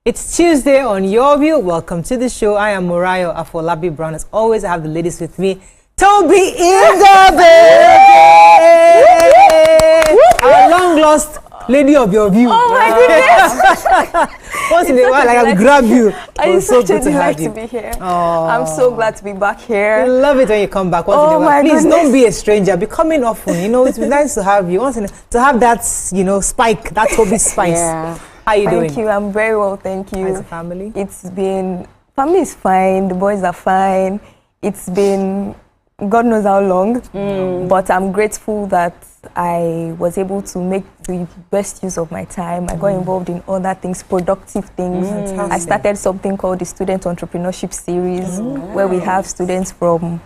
It's Tuesday on Your View. Welcome to the show. I am Morayo Afolabi Brown. As always, I have the ladies with me. Toby in the building! Our long lost lady of your view. Oh my goodness! Once in a while, I will grab you. It's so good to have you. To be here. Oh. I'm so glad to be back here. I love it when you come back once in a while. Please don't be a stranger. Be coming often. You know, it's nice to have you. Once in to have that, spike, that Toby spice. Yeah. How are you doing? Thank you. I'm very well, thank you. How's the family? Family is fine. The boys are fine. It's been God knows how long, but I'm grateful that I was able to make the best use of my time. I got involved in other things, productive things. I started something called the Student Entrepreneurship Series, where we have students from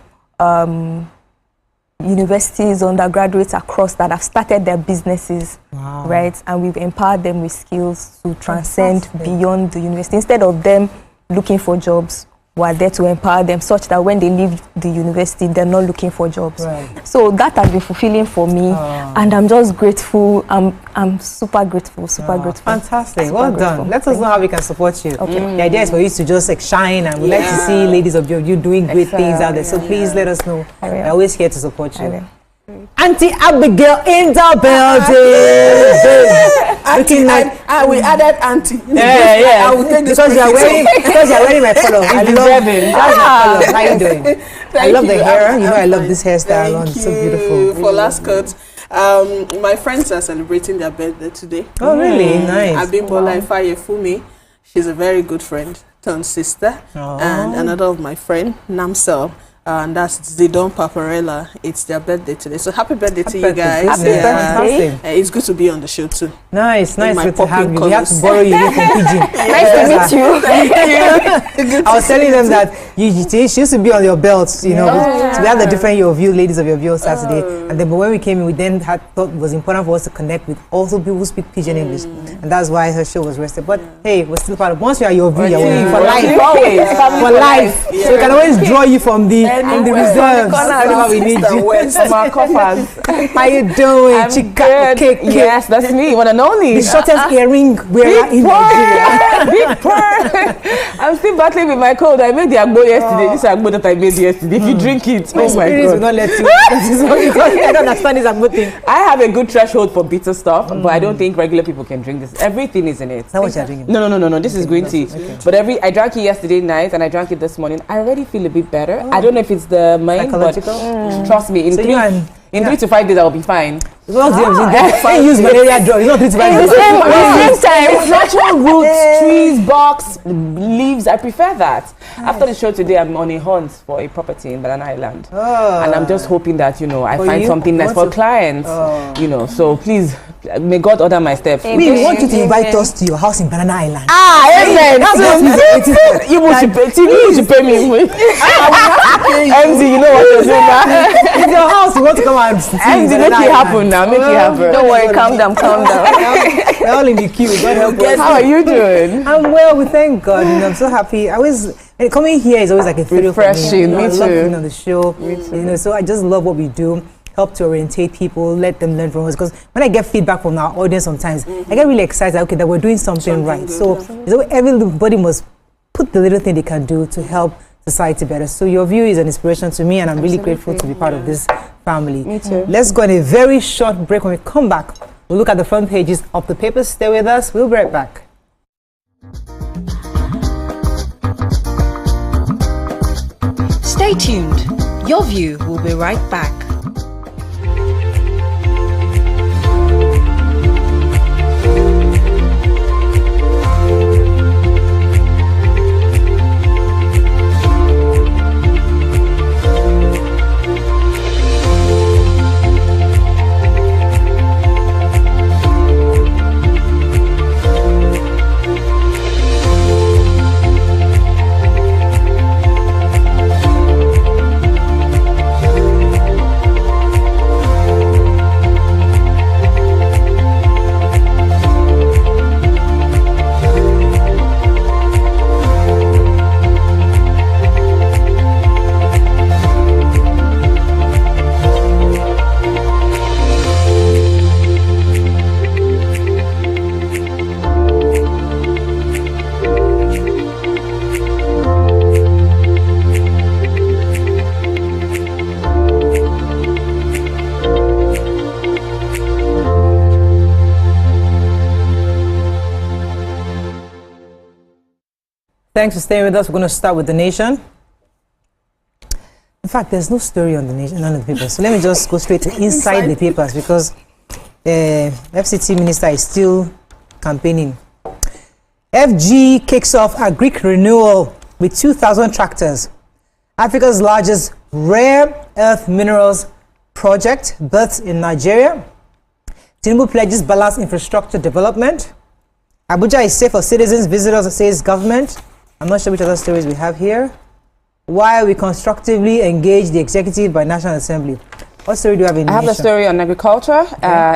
universities, undergraduates across that have started their businesses, right? And we've empowered them with skills to transcend beyond the university. Instead of them looking for jobs, we're there to empower them such that when they leave the university, they're not looking for jobs. Right. So that has been fulfilling for me, and I'm just grateful. I'm super grateful, grateful. Fantastic. Well done. Let us know how we can support you. Okay. The idea is for you to just shine, and we'd like to see ladies of you doing great things out there. So please let us know. We're always here to support you. Auntie Abigail in the building. Looking like we added auntie. Yeah. I will take this because you're wearing my color. I love it. That's my color. How you doing? I love the hair. You know I love this hairstyle on. It's so beautiful. For last cut. My friends are celebrating their birthday today. Oh really? Nice. Abimbola Ifaye Fumi. She's a very good friend, turned sister, and another of my friend Namsel. And that's Zidon Paparella. It's their birthday today. So happy birthday to you guys. Happy birthday. It's good to be on the show too. Nice good to have you. We have to borrow you from Pigeon. Nice to meet you. Thank you. I was telling them that she used to be on your belts, so we have the different view, ladies of your view Saturday. And then but when we came in, we then thought it was important for us to connect with also people who speak Pigeon English. And that's why her show was rested. But hey, we're still part of once you are your view, you're for life. Always. For life. So we can always draw you from the reserves. Whenever we need you. From our coffers. How you doing? I'm good. Yes, that's me. One and only. The shortest earring wearer in Nigeria. Big purr. I'm still battling with my cold. I made the agbo yesterday. This agbo that I made yesterday. If you drink it, my spirit will not let you. I don't understand this agbo thing. I have a good threshold for bitter stuff, but I don't think regular people can drink this. Everything is in it. Is that what you're drinking? No. This is green tea. Okay. But I drank it yesterday night and I drank it this morning. I already feel a bit better. I don't know if it's the mind, but trust me, in 3 to 5 days I will be fine. As long as they use malaria drugs, not 3 to 5 days. It's natural roots, trees, barks, leaves. I prefer that. After the show today, I'm on a hunt for a property in Banana Island, and I'm just hoping that I find something nice for clients. So please, may God order my steps. We want you to invite us to your house in Banana Island. Amen. You should pay me. MD, you know what you're doing now. It's your house. You want to come and see MD, make it happen now. Make it happen. Don't worry, calm down. We're all in the queue. God help us. How are you doing? I'm well. We thank God. I'm so happy. Coming here is always like a thrill for me. Refreshing. Me too. I love being on the show. So I just love what we do. Help to orientate people, let them learn from us. Because when I get feedback from our audience, sometimes I get really excited. Okay, that we're doing something right. Good. So everybody must put the little thing they can do to help society better. So your view is an inspiration to me, and I'm really grateful to be part of this family. Me too. Let's go on a very short break. When we come back, we'll look at the front pages of the papers. Stay with us. We'll be right back. Stay tuned. Your View will be right back. Thanks for staying with us. We're going to start with the nation. In fact, there's no story on the nation, none of the papers. So let me just go straight to inside the papers because FCT minister is still campaigning. FG kicks off a Greek renewal with 2,000 tractors. Africa's largest rare earth minerals project birthed in Nigeria. Tinubu pledges balanced infrastructure development. Abuja is safe for citizens, visitors, says government. I'm not sure which other stories we have here. Why we constructively engage the executive by National Assembly. What story do you have in I have the story on agriculture.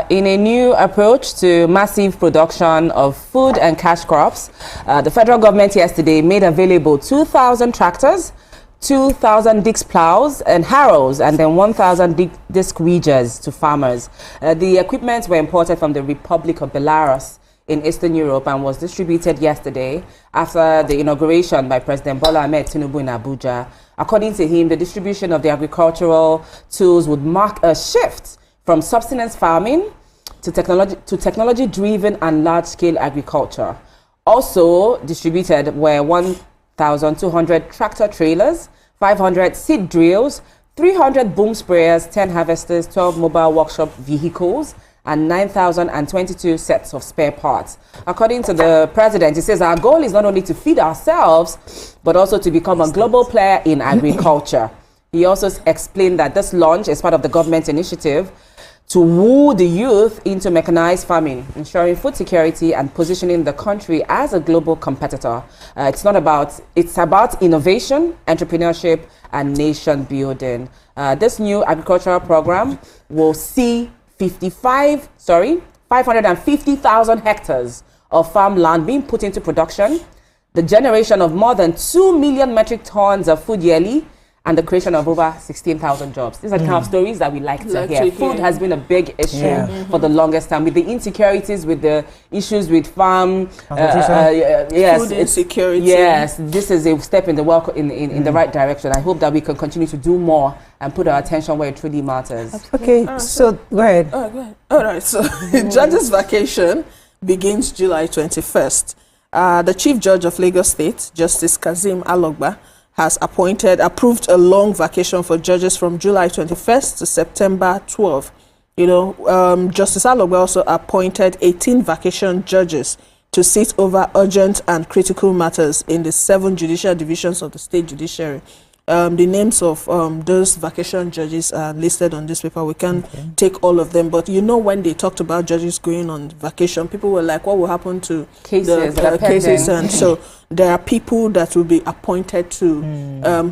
In a new approach to massive production of food and cash crops, the federal government yesterday made available 2,000 tractors, 2,000 disc plows and harrows, and then 1,000 disc weeders to farmers. The equipment were imported from the Republic of Belarus in Eastern Europe and was distributed yesterday after the inauguration by President Bola Ahmed Tinubu in Abuja. According to him, the distribution of the agricultural tools would mark a shift from subsistence farming to technology-driven and large-scale agriculture. Also distributed were 1,200 tractor trailers, 500 seed drills, 300 boom sprayers, 10 harvesters, 12 mobile workshop vehicles, and 9,022 sets of spare parts. According to the president, he says our goal is not only to feed ourselves, but also to become a global player in agriculture. He also explained that this launch is part of the government initiative to woo the youth into mechanized farming, ensuring food security and positioning the country as a global competitor. It's about innovation, entrepreneurship, and nation building. This new agricultural program will see 550,000 hectares of farmland being put into production, the generation of more than 2 million metric tons of food yearly, and the creation of over 16,000 jobs. These are the kind of stories that we like to hear. Food has been a big issue for the longest time, with the insecurities, with the issues with farm, food insecurity. Yes, this is a step in the the right direction. I hope that we can continue to do more and put our attention where it truly matters. Okay, so go ahead. Go ahead. All right, so judge's vacation begins July 21st. The Chief Judge of Lagos State, Justice Kazeem Alogba, has approved a long vacation for judges from July 21st to September 12th. Justice Alogba also appointed 18 vacation judges to sit over urgent and critical matters in the 7 judicial divisions of the state judiciary. The names of those vacation judges are listed on this paper. We can't take all of them, but when they talked about judges going on vacation, people were like, what will happen to cases? Cases? And so there are people that will be appointed to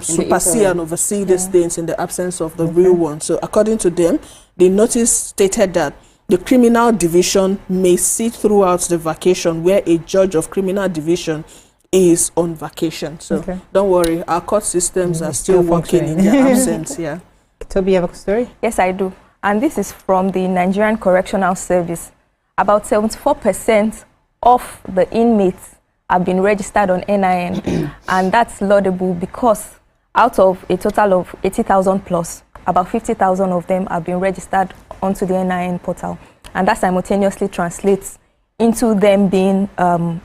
supersede and oversee these things in the absence of the real one. So according to them, the notice stated that the criminal division may sit throughout the vacation where a judge of criminal division is on vacation. So don't worry, our court systems are still working in their absence. Yeah. Toby, you have a story? Yes, I do. And this is from the Nigerian Correctional Service. About 74% of the inmates have been registered on NIN. And that's laudable because out of a total of 80,000 plus, about 50,000 of them have been registered onto the NIN portal. And that simultaneously translates into them being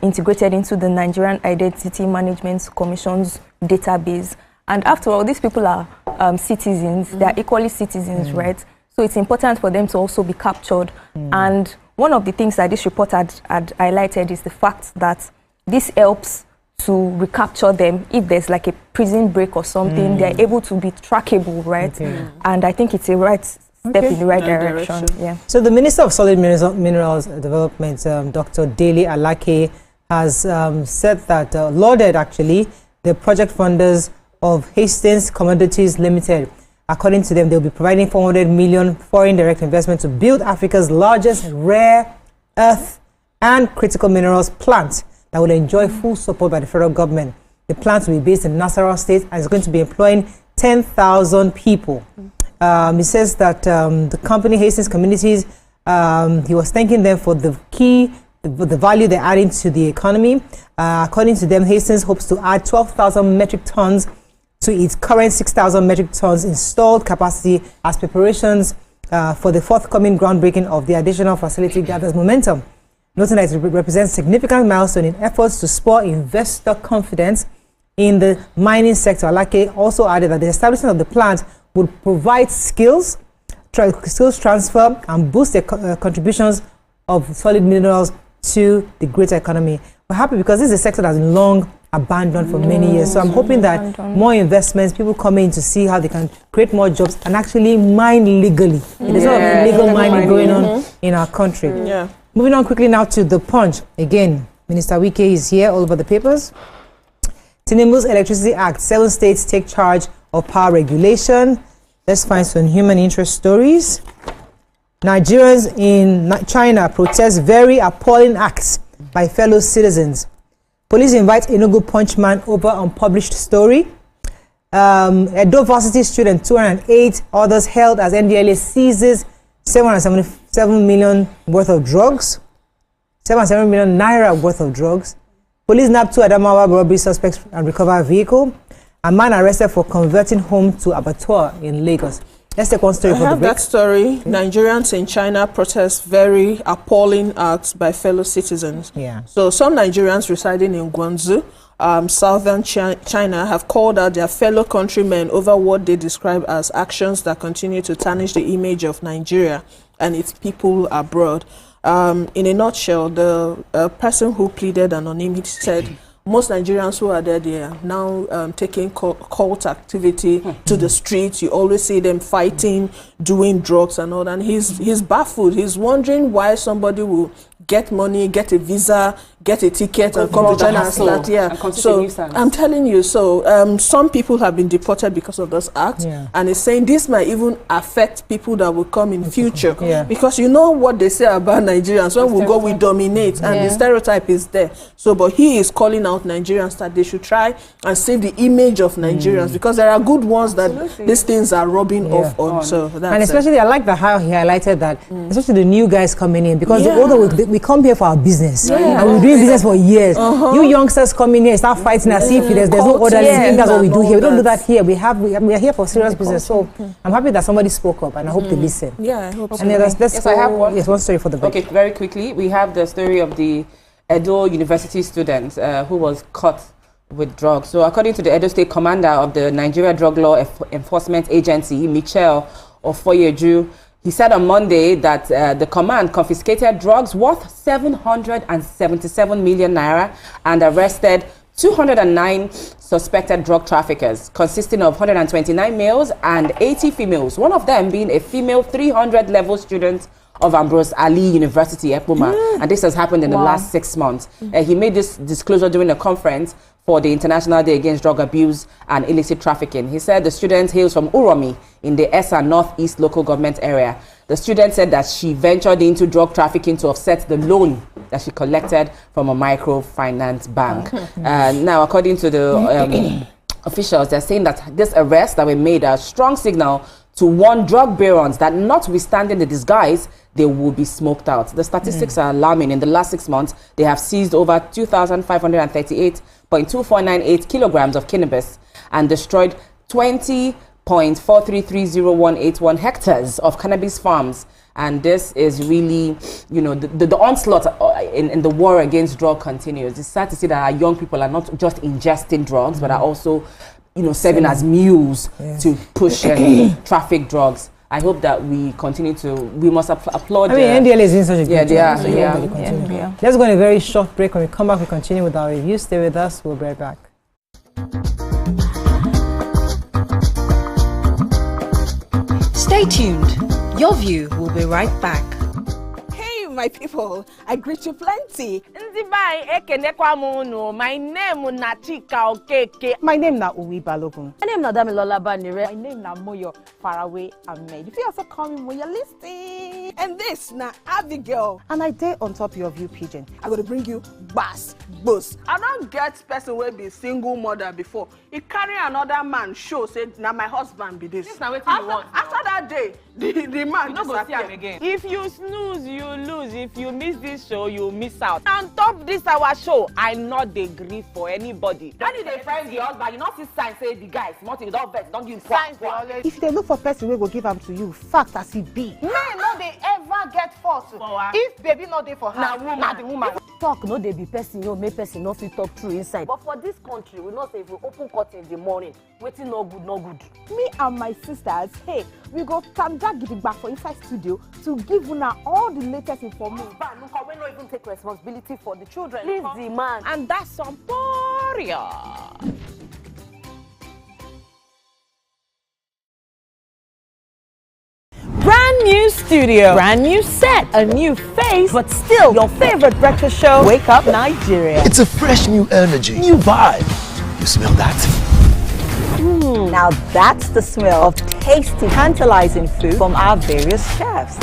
integrated into the Nigerian Identity Management Commission's database. And after all, these people are citizens. They are equally citizens, right? So it's important for them to also be captured. And one of the things that this report had highlighted is the fact that this helps to recapture them. If there's like a prison break or something, they're able to be trackable, right? And I think it's a right step in the right direction. Yeah. So the Minister of Solid Minerals Development, Dr. Dele Alake, has said that lauded actually the project funders of Hastings Commodities Limited. According to them, they'll be providing 400 million foreign direct investment to build Africa's largest rare earth and critical minerals plant that will enjoy full support by the federal government. The plant will be based in Nasarawa State and is going to be employing 10,000 people. He says that the company Hastings Communities, he was thanking them for the value they're adding to the economy. According to them, Hastings hopes to add 12,000 metric tons to its current 6,000 metric tons installed capacity as preparations for the forthcoming groundbreaking of the additional facility gathers momentum. Noting that it represents significant milestone in efforts to spur investor confidence in the mining sector. Alake also added that the establishment of the plant would provide skills transfer and boost the contributions of solid minerals to the greater economy. We're happy because this is a sector that's been long abandoned for many years. So I'm hoping that more investments, people come in to see how they can create more jobs and actually mine legally. There's a lot of illegal mining going on in our country. Moving on quickly now to the Punch. Again, Minister Wike is here all over the papers. Tinubu's Electricity Act, 7 states take charge of power regulation. Let's find some human interest stories. Nigerians in China protest very appalling acts by fellow citizens. Police invite Enugu Punchman over unpublished story. Edo Varsity student 208 others held as NDLA seizes 777 million worth of drugs. 777 million naira worth of drugs. Police nab 2 Adamawa robbery suspects and recover a vehicle. A man arrested for converting home to abattoir in Lagos. Let's take one story for the break. I have that story. Nigerians in China protest very appalling acts by fellow citizens. So some Nigerians residing in Guangzhou, southern China, have called out their fellow countrymen over what they describe as actions that continue to tarnish the image of Nigeria and its people abroad. In a nutshell, the person who pleaded anonymity said, most Nigerians who are there, they are now taking cult activity to the streets. You always see them fighting, doing drugs and all that. And he's baffled. He's wondering why somebody will get money, get a visa, get a ticket, and come to China and start. So I'm telling you, so some people have been deported because of this act, and it's saying this might even affect people that will come in future. Because you know what they say about Nigerians, when we go, we dominate, and the stereotype is there. So, but he is calling out Nigerians that they should try and save the image of Nigerians, because there are good ones that these things are rubbing off on. So that's and especially, I like how he highlighted that, especially the new guys coming in, because the older we come here for our business, and we're doing business for years. You youngsters come in here, start fighting as if there's no order. That's what we do here. We don't do that here. We are here for serious business. So I'm happy that somebody spoke up, and I hope they listen. I hope so. And yes, I have one. Yes, one story for the break. Okay, very quickly, we have the story of the Edo University student who was caught with drugs. So according to the Edo State Commander of the Nigeria Drug Law Enforcement Agency, Michelle Ofoyeju, he said on Monday that the command confiscated drugs worth 777 million naira and arrested 209 suspected drug traffickers, consisting of 129 males and 80 females, one of them being a female 300 level student of Ambrose Ali University, Ekpoma. And this has happened in the last 6 months. He made this disclosure during a conference for the International Day Against Drug Abuse and Illicit Trafficking. He said the student hails from Uromi in the Esa Northeast local government area. The student said that she ventured into drug trafficking to offset the loan that she collected from a microfinance bank. Now, according to the officials, they're saying that this arrest that we made a strong signal to warn drug barons that notwithstanding the disguise, they will be smoked out. The statistics are alarming. In the last 6 months, they have seized over 2,538.2498 kilograms of cannabis and destroyed 20.4330181 hectares of cannabis farms. And this is really, you know, the onslaught in the war against drug continues. It's sad to see that our young people are not just ingesting drugs, but are also, you know, serving as mules to push and traffic drugs. I hope that we continue to, we must applaud. I mean, NDL is in such a good job. Let's go on a very short break. When we come back, we continue with our review. Stay with us. We'll be right back. Stay tuned. Your view will be right back. My people, I greet you plenty. My name na Chika Okeke. My name na Uwi Balogun. My name na Damilola Banire. My name na Moyo Faraway Ahmed. If you also call me Moyo Listy. And this na Abigail. And I dare on top your view pigeon. I'm going to bring you bass, boost. I don't get person will be single mother before. He carry another man show say now my husband be this. After that day, the man no go see him again. If you snooze, you lose. If you miss this show, you miss out. On top this our show, I not dey gree for anybody. When you dey friend the husband, you not see sign say the guy smart, you don't vex, don't give signs. If they look for person wey go give am to you, fact as it be. Men no dey ever get force. If baby no dey for her, na the woman. talk no dey be person, make person no fit talk through inside. But for this country, we know say if we open curtain in the morning, waiting no good, no good. Me and my sisters, hey, we go tanda gidigba for inside studio to give una all the latest information. But look, we no even take responsibility for the children. Please, the man. And that's some Poria. Brand new studio, brand new set, a new face, but still your favorite breakfast show, Wake Up Nigeria. It's a fresh new energy, new vibe. You smell that? Now that's the smell of tasty, tantalizing food from our various chefs.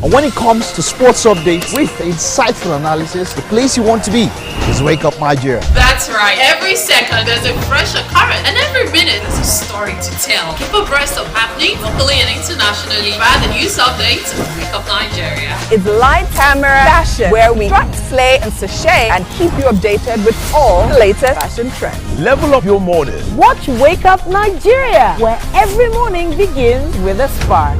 And when it comes to sports updates with insightful analysis, the place you want to be is Wake Up Nigeria. That's right. Every second there's a fresh occurrence, and every minute there's a story to tell. Keep abreast of happening locally and internationally via the news updates of Wake Up Nigeria. It's light camera fashion, where we strut, slay, and sashay, and keep you updated with all the latest fashion trends. Level up your morning. Watch Wake Up Nigeria, where every morning begins with a spark.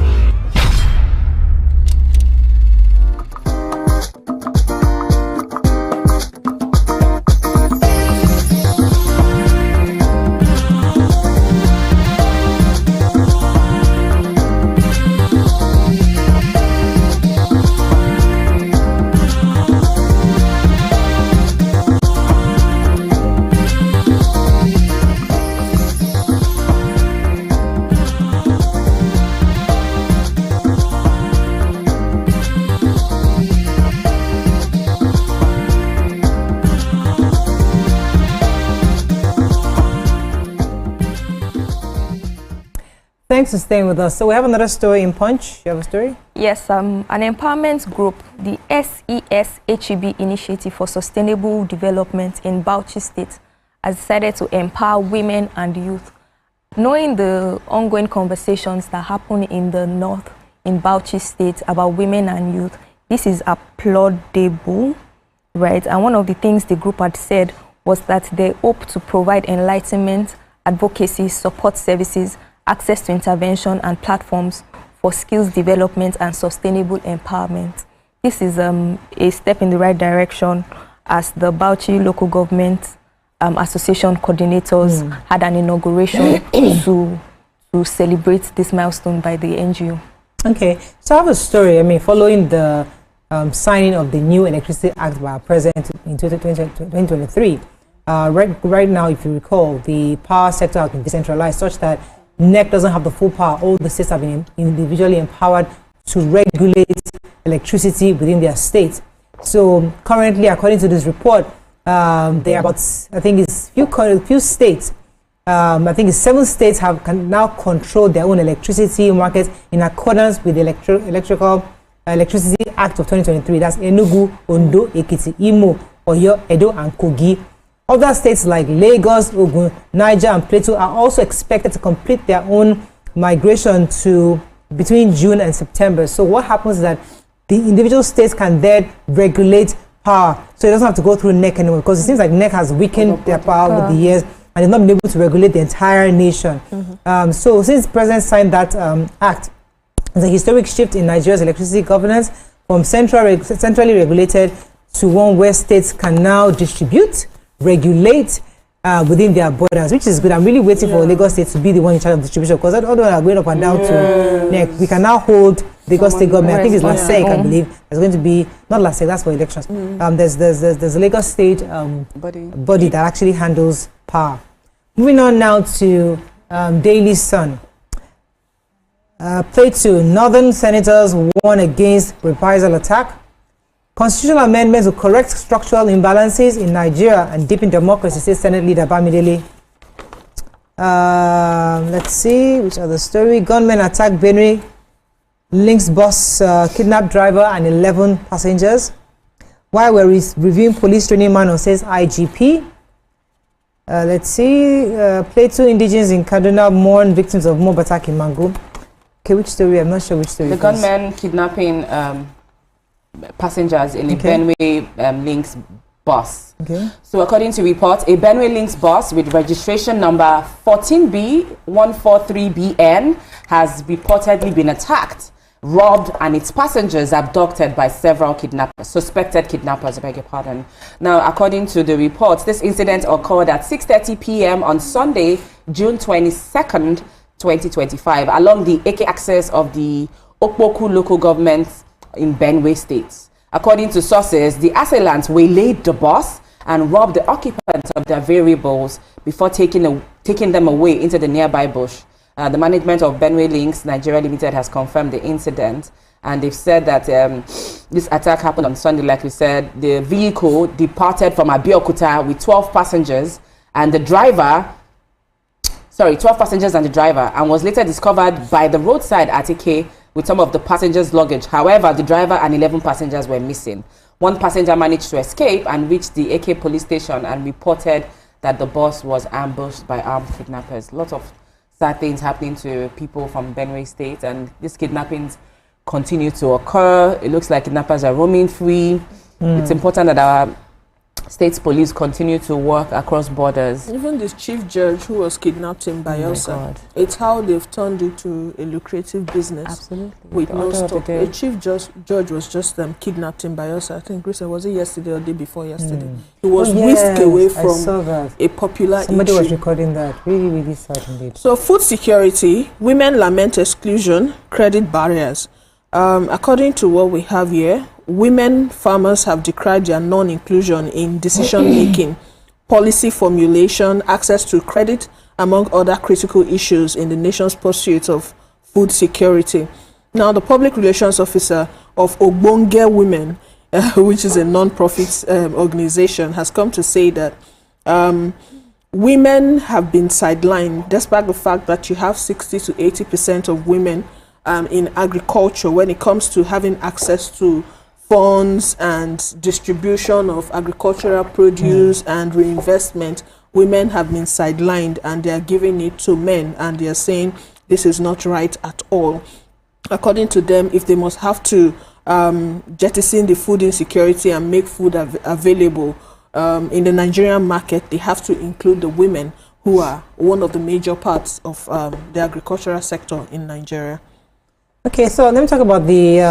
Thanks for staying with us. So we have another story in Punch. You have a story? Yes, an empowerment group, the SESHEB Initiative for Sustainable Development in Bauchi State, has decided to empower women and youth. Knowing the ongoing conversations that happen in the north, in Bauchi State, about women and youth, this is applaudable, right? And one of the things the group had said was that they hope to provide enlightenment, advocacy, support services, access to intervention and platforms for skills development and sustainable empowerment. This is a step in the right direction, as the Bauchi Local Government Association coordinators had an inauguration to celebrate this milestone by the NGO. Okay, so I have a story. Following the signing of the new Electricity Act by our President in 2023, right now, if you recall, the power sector has been decentralized such that NEC doesn't have the full power. All the states have been individually empowered to regulate electricity within their state. So currently, according to this report, there are about, I think it's few states, I think it's 7 states can now control their own electricity markets in accordance with the Electricity Act of 2023. That's Enugu, Ondo, Ekiti, Imo, Oyo, Edo, and Kogi. Other states like Lagos, Ogun, Niger, and Plateau are also expected to complete their own migration to between June and September. So what happens is that the individual states can then regulate power. So it doesn't have to go through NEC anymore, because it seems like NEC has weakened their power with the years, and they've not been able to regulate the entire nation. So since the President signed that act, it's a historic shift in Nigeria's electricity governance from centrally regulated to one where states can now distribute, regulate within their borders, which is good. I'm really waiting for Lagos State to be the one in charge of distribution, because all the ones are going up and down to NEC. We can now hold Lagos State government. I think it's last year, I believe. There's going to be, not last year, that's for elections. There's a Lagos State body that actually handles power. Moving on now to Daily Sun. Plateau, Northern senators warn against reprisal attack. Constitutional amendments will correct structural imbalances in Nigeria and deepen democracy, says Senate Leader Bamidele. Let's see, which other story? Gunmen attack Benue, links bus, kidnapped driver and 11 passengers. While we're reviewing police training manual, says IGP. Let's see, Plateau indigenes in Kaduna mourn victims of mob attack in Mango. Okay, which story? I'm not sure which story. The gunmen kidnapping passengers in the Benue links bus. Okay. So according to reports, a Benue Links bus with registration number 14B143BN has reportedly been attacked, robbed, and its passengers abducted by several suspected kidnappers, I beg your pardon. Now, according to the reports, this incident occurred at 6:30 p.m. on Sunday, June 22nd, 2025, along the AK axis of the Okpoku local government in Benue State. According to sources, the assailants waylaid the bus and robbed the occupants of their variables before taking them away into the nearby bush. The management of Benue Links Nigeria Limited has confirmed the incident, and they've said that this attack happened on Sunday. Like we said, the vehicle departed from Abeokuta with 12 passengers and the driver, and was later discovered by the roadside at Ike with some of the passengers' luggage. However, the driver and 11 passengers were missing. One passenger managed to escape and reached the AK police station and reported that the bus was ambushed by armed kidnappers. Lots of sad things happening to people from Benue State, and these kidnappings continue to occur. It looks like kidnappers are roaming free. It's important that our state's police continue to work across borders. Even this chief judge who was kidnapped in Bayelsa, it's how they've turned it to a lucrative business. Absolutely. With no stop. A chief judge was just kidnapped in Bayelsa. I think recently, was it yesterday or the day before yesterday? He was whisked away from a popular Somebody was recording that. Really, really sad indeed. So food security, women lament exclusion, credit barriers. According to what we have here, women farmers have decried their non-inclusion in decision-making, policy formulation, access to credit, among other critical issues in the nation's pursuit of food security. Now, the public relations officer of Ogbonge Women, which is a non-profit organization, has come to say that women have been sidelined, despite the fact that you have 60 to 80% of women in agriculture when it comes to having access to funds and distribution of agricultural produce and reinvestment. Women have been sidelined and they are giving it to men, and they are saying this is not right at all. According to them, if they must have to jettison the food insecurity and make food available in the Nigerian market, they have to include the women, who are one of the major parts of the agricultural sector in Nigeria. Okay, so let me talk about the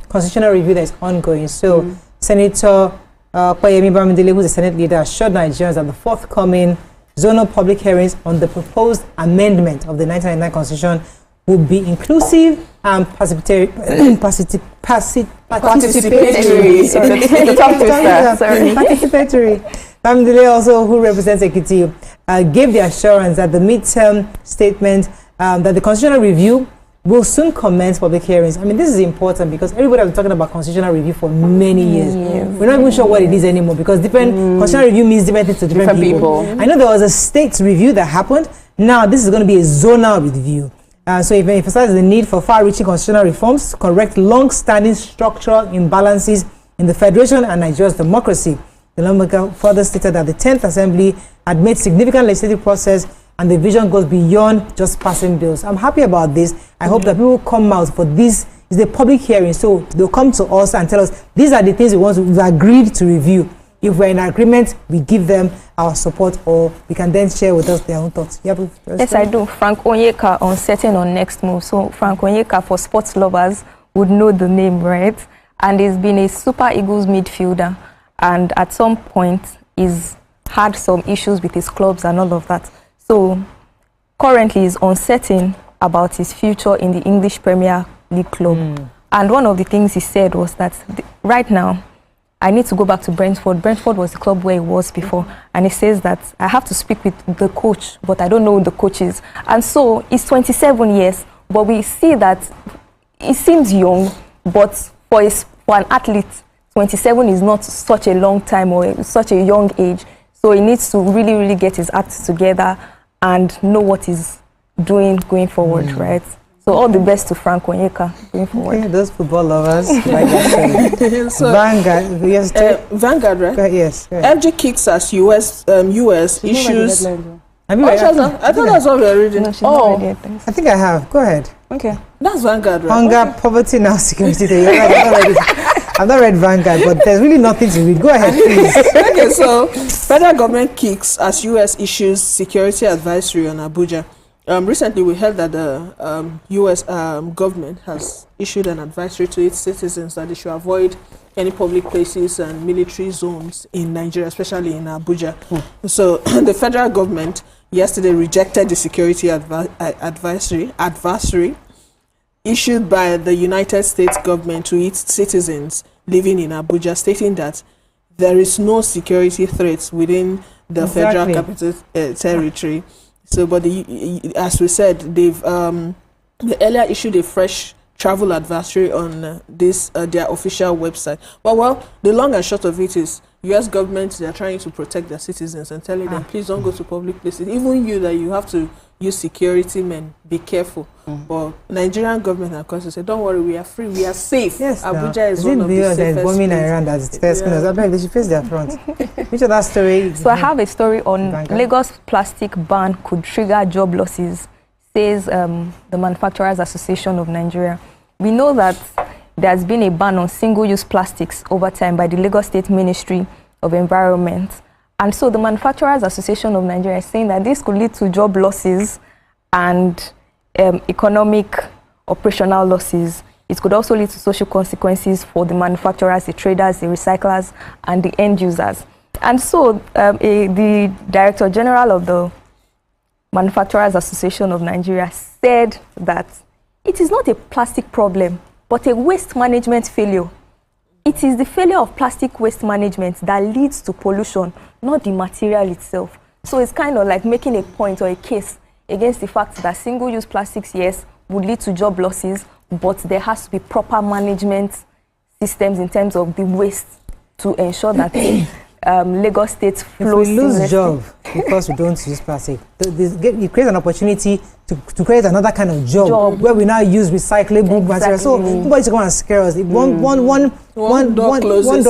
constitutional review that is ongoing. So Senator Kwayemi Bamidele, who's the Senate leader, assured Nigerians that the forthcoming zonal public hearings on the proposed amendment of the 1999 Constitution will be inclusive and participatory. Bamidele, also, who represents Ekiti, gave the assurance that the midterm statement that the constitutional review will soon commence public hearings. I mean, this is important because everybody has been talking about constitutional review for many years. We're not even sure what it is anymore, because different constitutional review means different things to different people. I know there was a state review that happened. Now this is going to be a zonal review. So it emphasizes the need for far-reaching constitutional reforms to correct long-standing structural imbalances in the Federation and Nigeria's democracy. The lawmaker further stated that the 10th Assembly had made significant legislative process, and the vision goes beyond just passing bills. I'm happy about this. I hope that people come out for this. Is a public hearing, so they'll come to us and tell us these are the things we've agreed to review. If we're in agreement, we give them our support, or we can then share with us their own thoughts. Yes, I do. Frank Onyeka on setting on next move. So Frank Onyeka, for sports lovers, would know the name, right? And he's been a Super Eagles midfielder, and at some point he's had some issues with his clubs and all of that. So currently he's uncertain about his future in the English Premier League club. And one of the things he said was that right now, I need to go back to Brentford. Brentford was the club where he was before. And he says that I have to speak with the coach, but I don't know who the coach is. And so he's 27 years, but we see that he seems young, but for an athlete, 27 is not such a long time or such a young age. So he needs to really, really get his act together and know what he's doing going forward, right? So all the best to Frank Onyeka going forward. Okay, those football lovers, like I said. So, Vanguard, yes. Vanguard, right? Yes. FG kicks as US issues. Have you read I thought that's what we were reading. No, I think I have. Go ahead. Okay. That's Vanguard, right? Hunger, poverty, now security. I've not read Vanguard, but there's really nothing to read. Go ahead, please. Okay, so federal government kicks as U.S. issues security advisory on Abuja. Recently, we heard that the U.S. government has issued an advisory to its citizens that they should avoid any public places and military zones in Nigeria, especially in Abuja. So the federal government yesterday rejected the security advisory issued by the United States government to its citizens living in Abuja, stating that there is no security threats within the federal capital territory. So, but as we said, they've they earlier issued a fresh travel advisory on their official website. But well, the long and short of it is, U.S. government, they are trying to protect their citizens and telling them, please don't go to public places. Even you, that you have to use security men, be careful. But Nigerian government, of course, say, don't worry, we are free, we are safe. Yes, Abuja is one of the safest bombing Iran that's its first Yeah. I beg they should face their front. Which other story? So I have a story on Lagos plastic ban could trigger job losses, says the Manufacturers Association of Nigeria. We know that there's been a ban on single-use plastics over time by the Lagos State Ministry of Environment. And so the Manufacturers Association of Nigeria is saying that this could lead to job losses and economic operational losses. It could also lead to social consequences for the manufacturers, the traders, the recyclers, and the end users. And so the Director General of the Manufacturers Association of Nigeria said that it is not a plastic problem, but a waste management failure. It is the failure of plastic waste management that leads to pollution, not the material itself. So it's kind of like making a point or a case against the fact that single-use plastics, yes, would lead to job losses, but there has to be proper management systems in terms of the waste to ensure that Lagos State flows. If we lose job because we don't use plastic, it creates an opportunity to create another kind of job where we now use recyclable material. So nobody's going to scare us. One door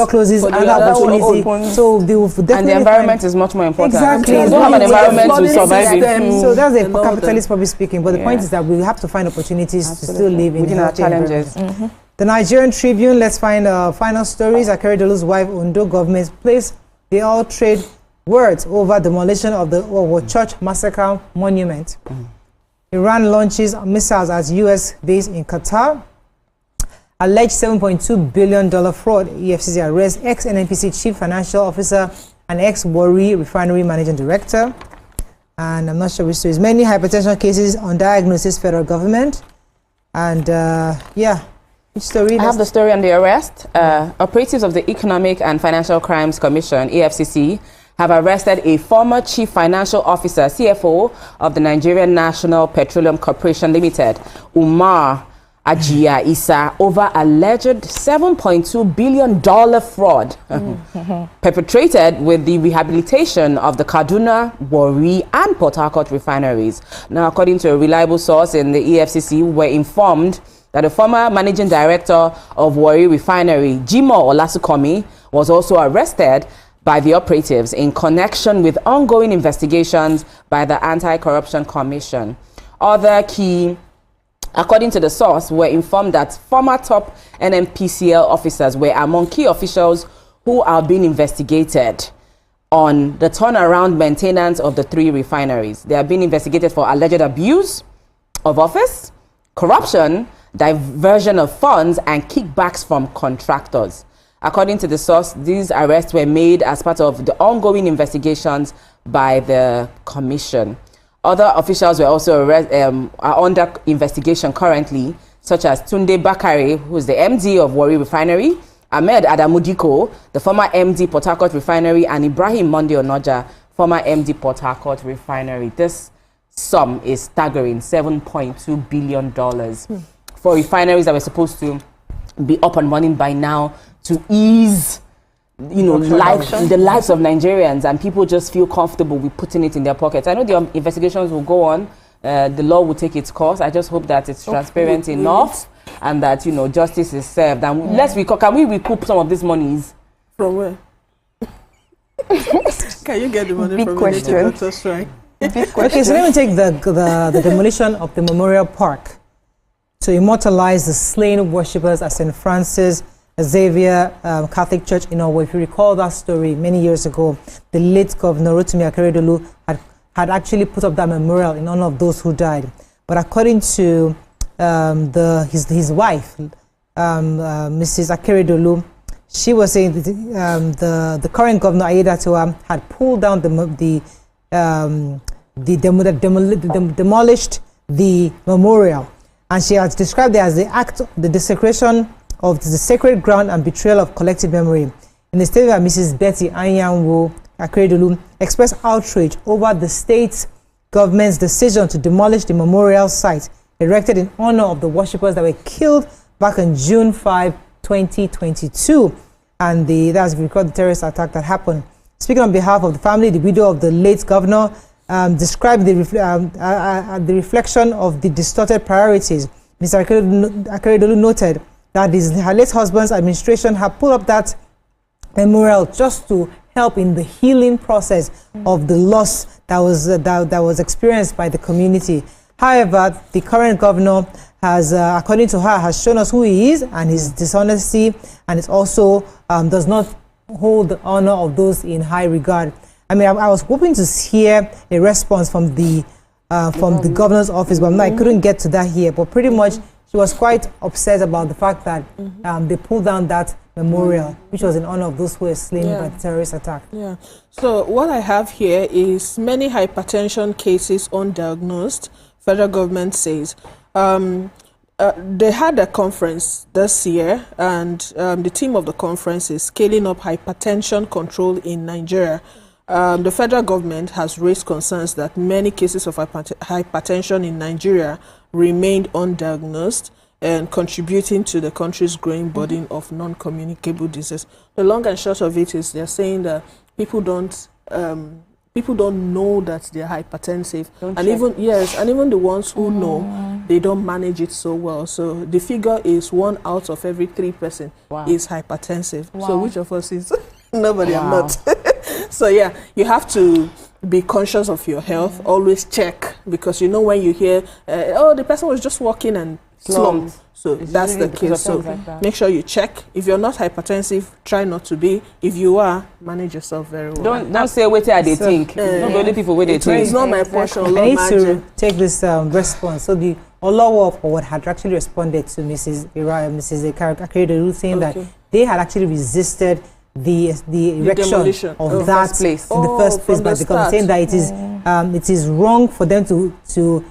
closes, another opportunity. So they will definitely. And the environment is much more important. Exactly. We don't have an environment to survive. So that's a capitalist probably speaking. But the point is that we have to find opportunities to still live in within our challenges. The Nigerian Tribune. Let's find final stories. Akeredolu's wife, Ondo government place. They all trade words over demolition of the church massacre monument. Iran launches missiles at U.S. base in Qatar. Alleged $7.2 billion fraud. EFCC arrests ex-NNPC chief financial officer and ex-Warri refinery managing director. And I'm not sure which stories. Many hypertension cases on diagnosis federal government. And which story? I have the story on the arrest. Operatives of the Economic and Financial Crimes Commission, EFCC, have arrested a former chief financial officer, CFO, of the Nigerian National Petroleum Corporation Limited, Umar Ajia Isa, over alleged $7.2 billion fraud perpetrated with the rehabilitation of the Kaduna, Warri, and Port Harcourt refineries. Now, according to a reliable source in the EFCC, we were informed that the former managing director of Warri Refinery, Jimo Olasukomi, was also arrested by the operatives in connection with ongoing investigations by the Anti-Corruption Commission. Other key, according to the source, were informed that former top NNPCL officers were among key officials who are being investigated on the turnaround maintenance of the 3 refineries. They are being investigated for alleged abuse of office, corruption, diversion of funds, and kickbacks from contractors. According to the source, these arrests were made as part of the ongoing investigations by the commission. Other officials were also are under investigation currently, such as Tunde Bakare, who is the MD of Warri Refinery, Ahmed Adamudiko, the former MD Port Harcourt Refinery, and Ibrahim Monday Onoja, former MD Port Harcourt Refinery. This sum is staggering, $7.2 billion for refineries that were supposed to be up and running by now to ease, the lives of Nigerians, and people just feel comfortable with putting it in their pockets. I know the investigations will go on. The law will take its course. I just hope that it's transparent enough and that, justice is served. And can we recoup some of these monies? From where? Can you get the money from question. Doctor's right? Okay, so let me take the demolition of the Memorial Park to immortalize the slain worshippers at St. Francis Xavier Catholic Church in Owo. If you recall that story many years ago, the late Governor Rotimi Akeredolu had actually put up that memorial in honor of those who died. But according to his wife, Mrs. Akeredolu, she was saying that the current governor Aiyedatiwa had pulled down demolished the memorial, and she has described it as the desecration of the sacred ground and betrayal of collective memory. In the statement, Mrs. Betty Anyanwu Akeredolu expressed outrage over the state government's decision to demolish the memorial site erected in honor of the worshippers that were killed back on June 5, 2022, and that's because the terrorist attack that happened. Speaking on behalf of the family, the widow of the late governor described the reflection of the distorted priorities. Mr. Akeredolu noted that her late husband's administration had put up that memorial just to help in the healing process of the loss that was experienced by the community. However, the current governor has, according to her, has shown us who he is and his dishonesty, and it also does not hold the honor of those in high regard. I mean, I was hoping to hear a response from the governor's office, but I couldn't get to that here. But pretty much, she was quite upset about the fact that they pulled down that memorial, which was in honor of those who were slain by the terrorist attack. Yeah. So what I have here is many hypertension cases undiagnosed. Federal government says they had a conference this year, and the theme of the conference is scaling up hypertension control in Nigeria. The federal government has raised concerns that many cases of hypertension in Nigeria remained undiagnosed and contributing to the country's growing burden of non-communicable disease. The long and short of it is they're saying that people don't know that they're hypertensive, and even the ones who know, they don't manage it so well. So the figure is 1 out of every 3 person is hypertensive. So which of us is? Nobody. I'm not. So yeah, you have to be conscious of your health. Always check, because you know when you hear, oh, the person was just walking and slumped. So that's the case. So make sure you check. If you're not hypertensive, try not to be. If you are, manage yourself very well. Don't say what they think. Not the only people where they think. It's not my portion. I need to take this response. So the Olowo of Forward had actually responded to Mrs. Akeredolu, saying that they had actually resisted the erection of that place in the first place by the government, saying that it is wrong for them to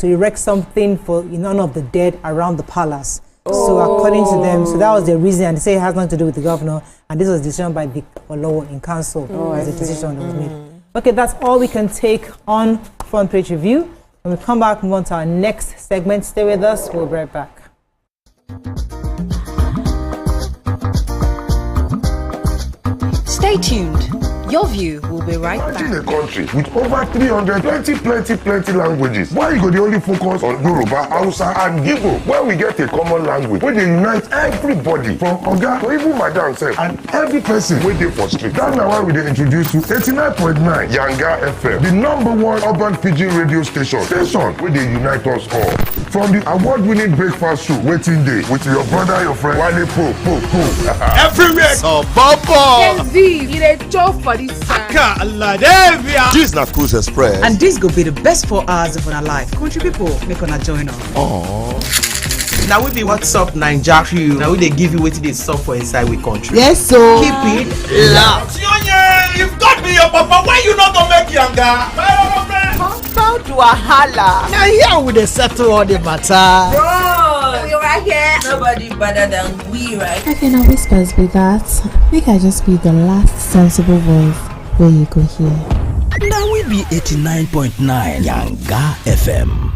erect something in honor of the dead around the palace. So according to them, so that was the reason, and they say it has nothing to do with the governor, and this was a decision by the Olowo in council as a decision that was made. Okay, that's all we can take on Front Page Review. When we come back, move on to our next segment. Stay with us, we'll be right back. Stay tuned. Your view will be right back. In a country with over 300 plenty languages, why you go the only focus on Yoruba, Hausa and Igbo, where we get a common language where they unite everybody from Oga to even Madam self and every person waiting for street. That's why we dey introduce you 89.9 Yanga FM, the #1 urban pidgin radio station where they unite us all. From the award-winning breakfast show Waiting Day with your brother, your friend Wale Po. Everywhere so Bobo. You dey joke for this This na Cruise Express, and this go be the best 4 hours of our life. Country people, make una join us. Now we be What's Up Naija crew. Now we dey give you wetin dey sup for inside we country. Yes, so keep it locked. If God be your papa, why you not gonna make younger? Come to a holla. Now here we dey settle all the matter. Bro, we right here. Nobody better than we, right? I can always be that. Make I just be the last sensible voice where you go hear. Now we be 89.9 Yanga FM.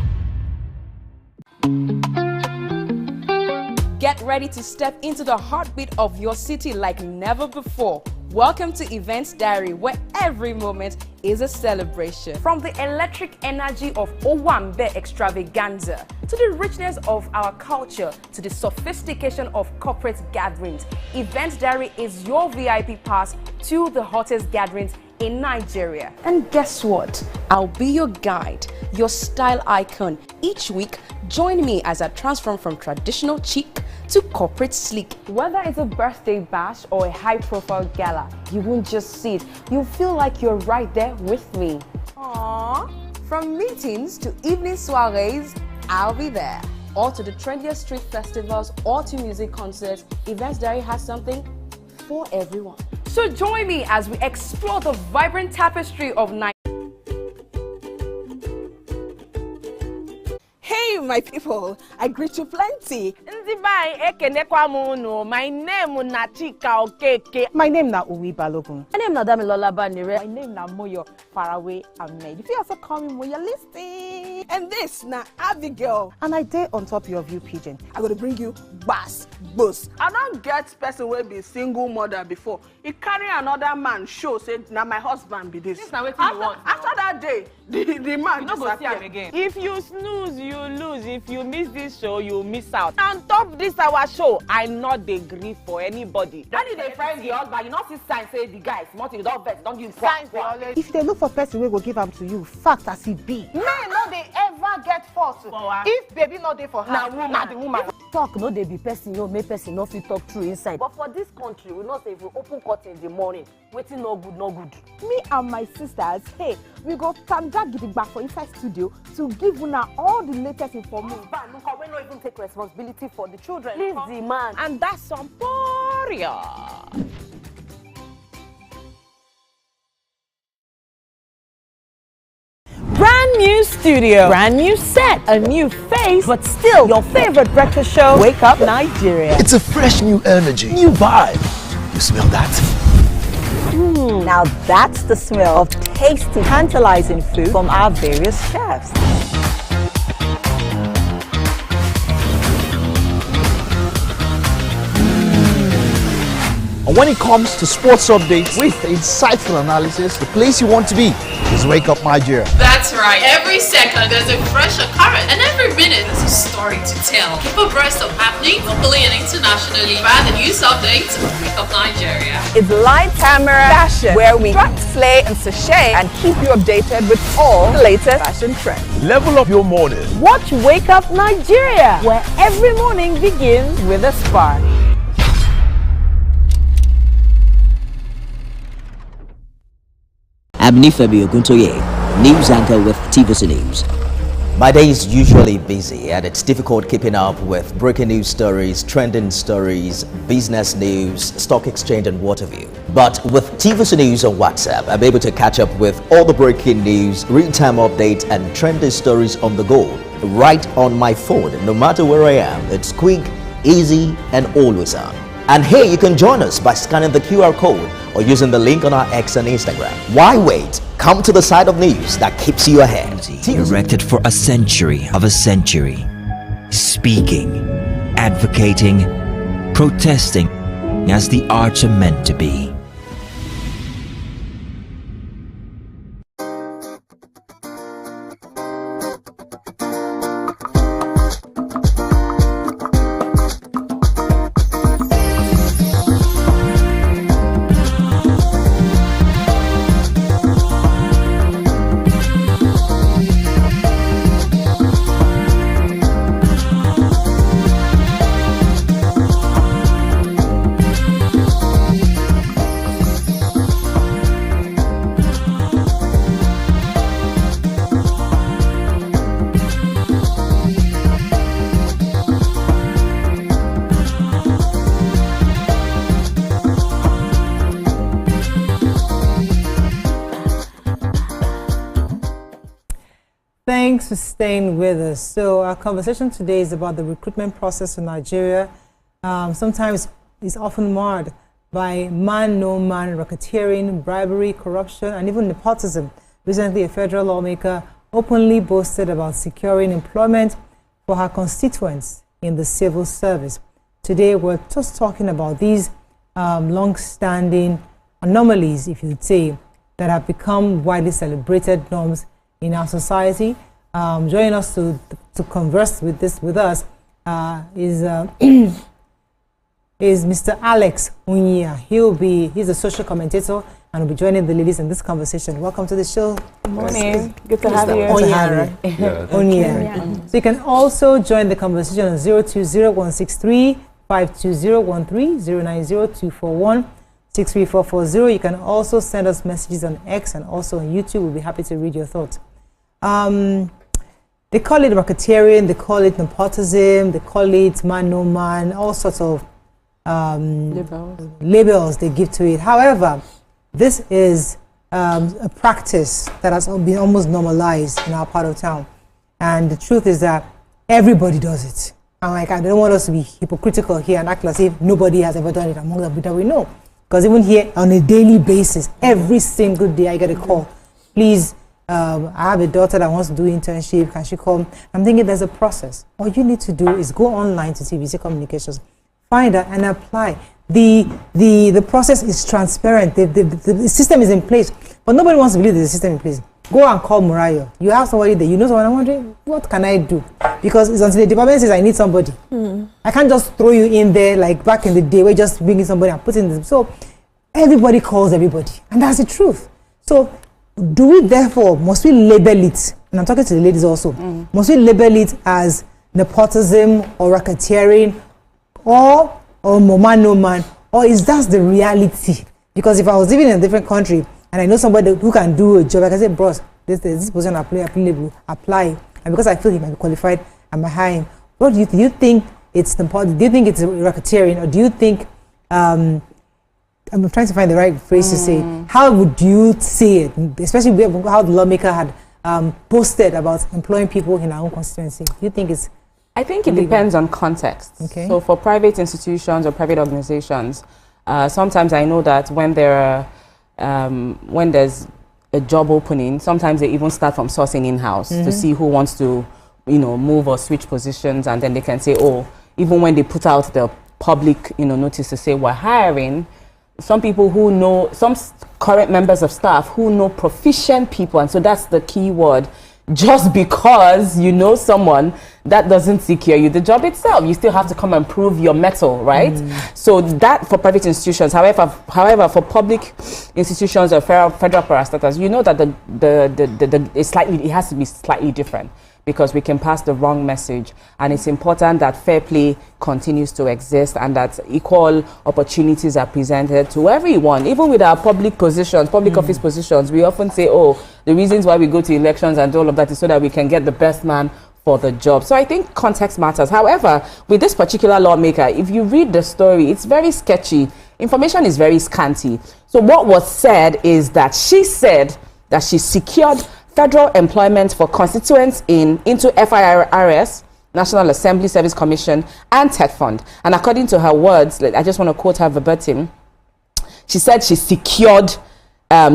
Get ready to step into the heartbeat of your city like never before. Welcome to Events Diary, where every moment is a celebration. From the electric energy of Owambe extravaganza, to the richness of our culture, to the sophistication of corporate gatherings, Events Diary is your VIP pass to the hottest gatherings in Nigeria. And guess what? I'll be your guide, your style icon. Each week, join me as I transform from traditional chic to corporate sleek. Whether it's a birthday bash or a high-profile gala, you won't just sit. You feel like you're right there with me. Aww. From meetings to evening soirees, I'll be there. Or to the trendiest street festivals or to music concerts, Events Diary has something for everyone. So join me as we explore the vibrant tapestry of Nigeria. Hey, my people, I greet you plenty. My name na Chika Okeke. My name na Uwi Balogun. My name na Damilola Banire. My name na Moyo Faraway Ahmed. If you also call me Moyo, listen. And this na Abigail. And I dare on top your view pigeon. I'm gonna bring you bass, boost. I don't get person will be single mother before. He carry another man show say now my husband be this. This na wetin you want. After that day, the man you no go see am again. If you snooze, you lose. If you miss this show, you miss out. On top this our show, I not dey gree for anybody. When you dey friend the husband, you not see sign say the guy smart, you don't vex, don't give signs. If they look for person we go give them to you, fact as it be. Men no dey ever get forced. If baby not dey for her, na the woman. Talk no dey be person, no make person no fit talk true inside. But for this country, we not say if we open curtain in the morning, waiting no good, no good. Me and my sisters, hey, we go tanda gidigba for inside studio to give una all the latest information. But look, we not even take responsibility for the children. Please the man. And that's some poria. Brand new studio, brand new set, a new face, but still your favorite breakfast show, Wake Up Nigeria. It's a fresh new energy, new vibe. You smell that? Now that's the smell of tasty, tantalizing food from our various chefs. And when it comes to sports updates with insightful analysis, the place you want to be is Wake Up Nigeria. That's right. Every second there's a fresh occurrence, and every minute there's a story to tell. Keep abreast of happening locally and internationally via the news updates of Wake Up Nigeria. It's live camera fashion, where we cut, slay, and sachet, and keep you updated with all the latest fashion trends. Level up your morning. Watch Wake Up Nigeria, where every morning begins with a spark. I'm Nifemi Oguntoye, news anchor with TVC News. My day is usually busy and it's difficult keeping up with breaking news stories, trending stories, business news, stock exchange and what have you. But with TVC News on WhatsApp, I'm able to catch up with all the breaking news, real-time updates and trending stories on the go, right on my phone, no matter where I am. It's quick, easy and always on. And here you can join us by scanning the QR code or using the link on our X and Instagram. Why wait? Come to the side of news that keeps you ahead. Erected for a century of a century. Speaking, advocating, protesting as the arts are meant to be. Thanks for staying with us. So our conversation today is about the recruitment process in Nigeria. Sometimes it's often marred by man-no-man racketeering, bribery, corruption, and even nepotism. Recently, a federal lawmaker openly boasted about securing employment for her constituents in the civil service. Today, we're just talking about these long-standing anomalies, if you'd say, that have become widely celebrated norms in our society. Joining us to converse with us is Mr. Alex Unya. He's a social commentator and will be joining the ladies in this conversation. Welcome to the show. Good morning. Good to have you. Unya. So you can also join the conversation on 020-163-5 52013090241 You can also send us messages on X and also on YouTube. We'll be happy to read your thoughts. They call it racketeering, they call it nepotism, they call it man no man, all sorts of labels they give to it. However, this is a practice that has been almost normalized in our part of town. And the truth is that everybody does it. I'm like, I don't want us to be hypocritical here and act as if nobody has ever done it among the people that we know. Because even here, on a daily basis, every single day I get a call. Please, I have a daughter that wants to do internship. Can she come? I'm thinking there's a process. All you need to do is go online to TVC Communications, find her and apply. The process is transparent. The system is in place. But nobody wants to believe there's a system in place. Go and call Murayo. You have somebody there. You know someone. I'm wondering, what can I do? Because it's until the department says I need somebody. I can't just throw you in there like back in the day where just bringing somebody and putting them. So everybody calls everybody. And that's the truth. So do we therefore, must we label it, and I'm talking to the ladies also, must we label it as nepotism or racketeering or man no man, or is that the reality? Because if I was living in a different country and I know somebody who can do a job, I can say, bros, this position apply, and because I feel he might be qualified, I'm behind him. What do you think it's nepotism? Do you think it's racketeering, or do you think I'm trying to find the right phrase to say. How would you say it, especially how the lawmaker had posted about employing people in our own constituency? Do you think it's... I think it depends on context. Okay. So for private institutions or private organizations, sometimes I know that when there's a job opening, sometimes they even start from sourcing in-house to see who wants to, move or switch positions, and then they can say, oh, even when they put out the public, notice to say we're hiring, some people who know, some current members of staff who know proficient people, and so that's the key word. Just because you know someone, that doesn't secure you the job itself. You still have to come and prove your mettle, right? So that for private institutions. However, for public institutions or federal parastatals, you know that it has to be slightly different, because we can pass the wrong message, and it's important that fair play continues to exist and that equal opportunities are presented to everyone. Even with our public positions, public office positions, we often say, oh, the reasons why we go to elections and all of that is so that we can get the best man for the job. So I think context matters. However, with this particular lawmaker, if you read the story, it's very sketchy. Information is very scanty. So what was said is that she said that she secured federal employment for constituents into FIRS, National Assembly Service Commission, and Tech Fund. And according to her words, I just want to quote her verbatim, she said she secured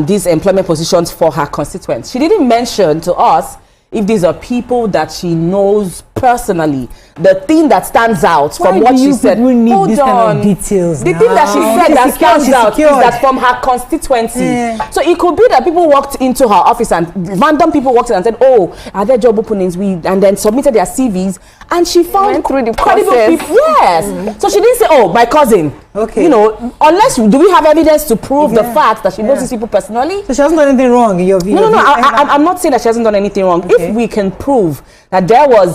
these employment positions for her constituents. She didn't mention to us if these are people that she knows personally. The thing that stands out from what she said, hold this on, kind of details the thing that she said that stands out is that from her constituency. So it could be that people walked into her office and random people walked in and said, oh, are there job openings? And then submitted their CVs, and she found through the credible process. people. Yes. So she didn't say, oh, my cousin. Okay. Unless do we have evidence to prove the fact that she knows these people personally? So she hasn't done anything wrong in your view? No, I'm not saying that she hasn't done anything wrong. Okay. If we can prove that there were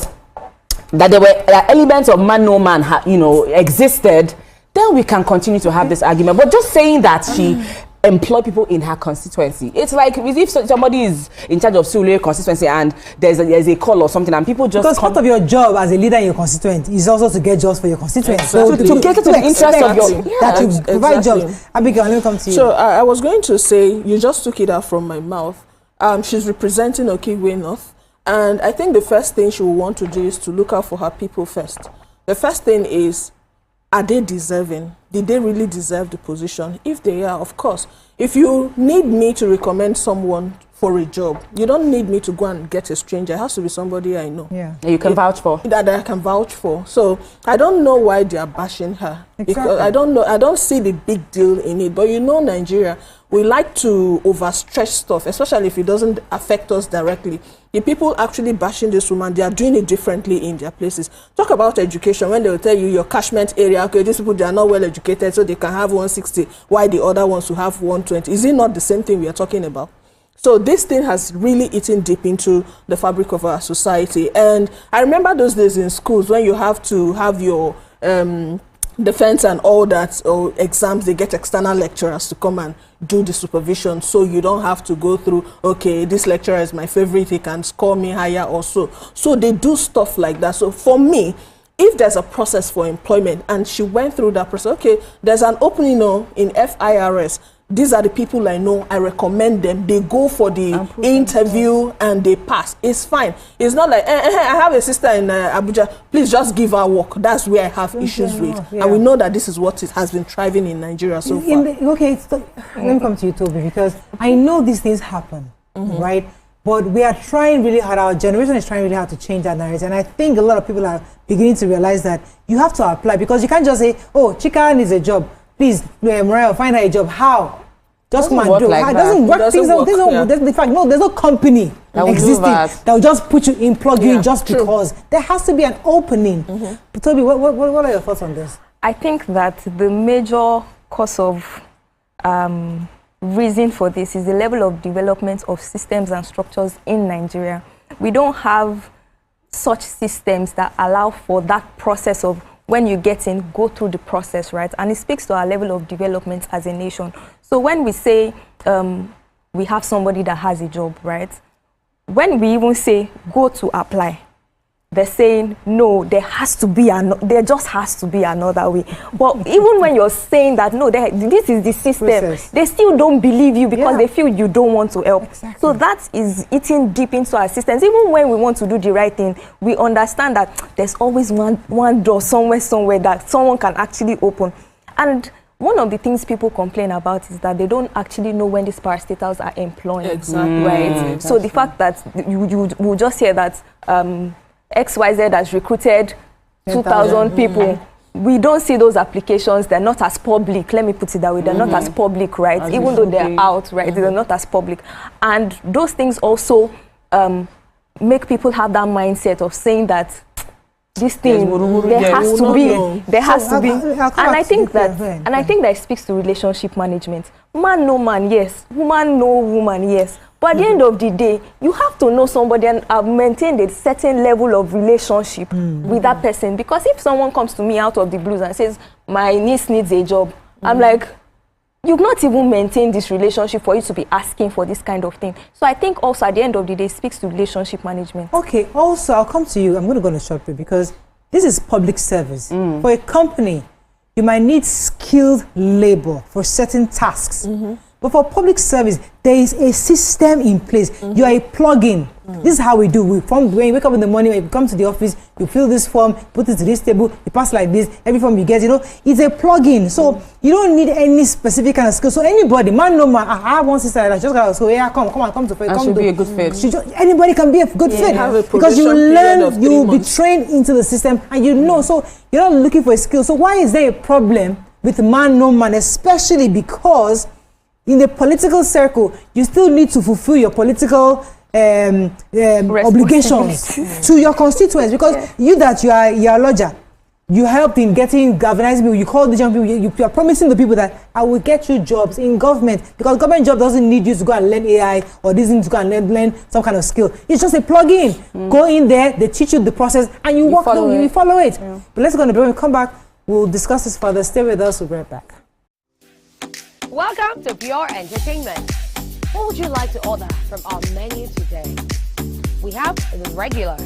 elements of man no man existed, then we can continue to have this argument. But just saying that she employ people in her constituency, it's like if somebody is in charge of Sule constituency and there's a call or something and people just... Because part of your job as a leader in your constituency is also to get jobs for your constituents. Exactly. So to cater to the interest of your... that you provide jobs. Abigail, let me come to you. So I was going to say, you just took it out from my mouth. She's representing Okigwe North. And I think the first thing she will want to do is to look out for her people first. The first thing is, are they deserving? Did they really deserve the position? If they are, of course. If you need me to recommend someone for a job, you don't need me to go and get a stranger. It has to be somebody I know. Yeah. You can vouch for. That I can vouch for. So I don't know why they are bashing her. Exactly. Because I don't see the big deal in it. But Nigeria, we like to overstretch stuff, especially if it doesn't affect us directly. The people actually bashing this woman, they are doing it differently in their places. Talk about education, when they will tell you your catchment area, okay, these people, they are not well educated, so they can have 160, why the other ones will have 120. Is it not the same thing we are talking about? So this thing has really eaten deep into the fabric of our society. And I remember those days in schools when you have to have your defense and all that, or exams, they get external lecturers to come and do the supervision, so you don't have to go through, okay, this lecturer is my favorite, he can score me higher or so. So they do stuff like that. So for me, if there's a process for employment and she went through that process, okay, there's an opening in FIRS, these are the people I know, I recommend them, they go for the interview and they pass, it's fine. It's not like, I have a sister in Abuja, please just give her work. That's where I have issues with. Yeah. And we know that this is what it has been thriving in Nigeria so far. Let me come to you, Toby, because I know these things happen, right? But we are trying really hard, our generation is trying really hard to change that narrative. And I think a lot of people are beginning to realize that you have to apply, because you can't just say, oh, Chika needs a job. Please, Mariah, find her a job. How? Just come and do it. It doesn't work. There's no company existing that will just put you in, plug you in just because. There has to be an opening. But Toby, what are your thoughts on this? I think that the major cause of reason for this is the level of development of systems and structures in Nigeria. We don't have such systems that allow for that process of when you get in, go through the process, right? And it speaks to our level of development as a nation. So when we say we have somebody that has a job, right? When we even say go to apply, they're saying no, there just has to be another way. But even when you're saying that no, this is the system, they still don't believe you because they feel you don't want to help. Exactly. So that is eating deep into our systems. Even when we want to do the right thing, we understand that there's always one door somewhere that someone can actually open. And one of the things people complain about is that they don't actually know when these parastatals are employed. Exactly. Right? So the fact that you will just hear that XYZ has recruited 2,000 people. We don't see those applications. They're not as public. Let me put it that way. They're not as public, right? Even though they're out, right? They're not as public. And those things also make people have that mindset of saying that this thing, there has to be. And I think that it speaks to relationship management. Man, no man, yes. Woman, no woman, yes. But at the end of the day, you have to know somebody and have maintained a certain level of relationship with that person. Because if someone comes to me out of the blues and says, my niece needs a job, I'm like, you've not even maintained this relationship for you to be asking for this kind of thing. So I think also at the end of the day, it speaks to relationship management. Okay, also, I'll come to you. I'm going to go on a short break because this is public service. For a company, you might need skilled labor for certain tasks. But for public service, there is a system in place. You are a plug-in. This is how we do. When you wake up in the morning, when you come to the office, you fill this form, put it to this table, you pass like this, every form you get, it's a plug-in. So you don't need any specific kind of skill. So anybody, man, no man, I have one sister that just got so yeah, come to fit. Should be a good fit. Anybody can be a good fit because you learn, you will be trained into the system, and you know. So you're not looking for a skill. So why is there a problem with man, no man, especially because in the political circle, you still need to fulfill your political obligations to your constituents, because you are a lodger, you helped in getting galvanizing people, you call the young people, you are promising the people that I will get you jobs in government, because government job doesn't need you to go and learn AI or this to go and learn some kind of skill. It's just a plug-in. Go in there, they teach you the process, and you follow it. Yeah. But let's go on the break. When we come back, we'll discuss this further. Stay with us. We'll be right back. Welcome to Pure Entertainment. What would you like to order from our menu today? We have the regulars.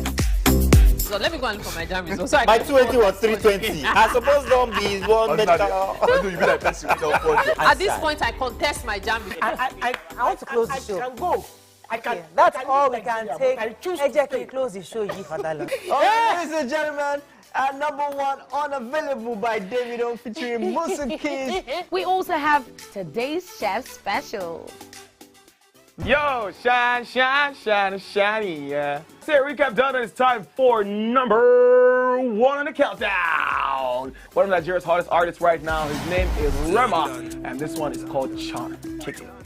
So let me go and look for my jam results. My 280 was 320. I suppose don't be one medical. At this point, I contest my jam results. I want to close the show. I can go. I can. That's all we can take. Ejeki, close the show. Ladies and gentlemen, number one, Unavailable by Davido featuring Musa Keys. We also have today's chef special. Yo, shine, shiny, yeah. Say recap done, and it's time for number one on the countdown. One of Nigeria's hottest artists right now, his name is Rema, and this one is called Charm. Check it out.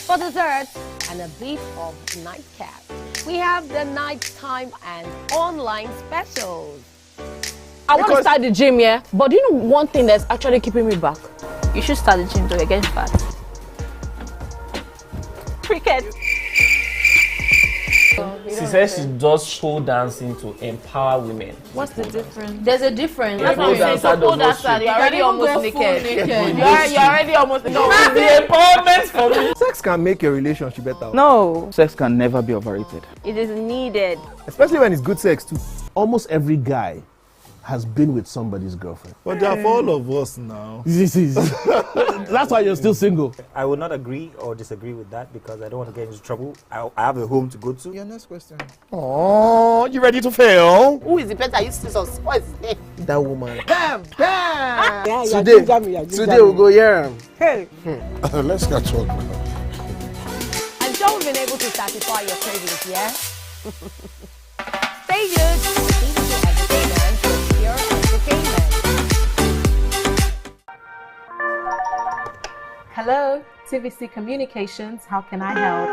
For dessert and a bit of nightcap, we have the nighttime and online specials. I want to start the gym, yeah? But do you know one thing that's actually keeping me back? You should start the gym though, you're getting fat. cricket. She says she does pole dancing to empower women. What's the difference? There's a difference. That's what I'm saying. So pole dancer, you're already almost naked. You're already almost naked. No, it's the empowerment for me. Sex can make a relationship better. No. Sex can never be overrated. It is needed. Especially when it's good sex too. Almost every guy has been with somebody's girlfriend. But they are for all of us now. That's why you're still single. I would not agree or disagree with that because I don't want to get into trouble. I have a home to go to. Your next question. Oh, you ready to fail? Who is the better? You scissors. What is his name? That woman. Bam! Bam! Yeah, Today we'll go here. Hey. Let's catch up now. I'm sure we've been able to satisfy your cravings, yeah? Stay good. TVC Entertainment for pure entertainment. Hello, TVC Communications. How can I help?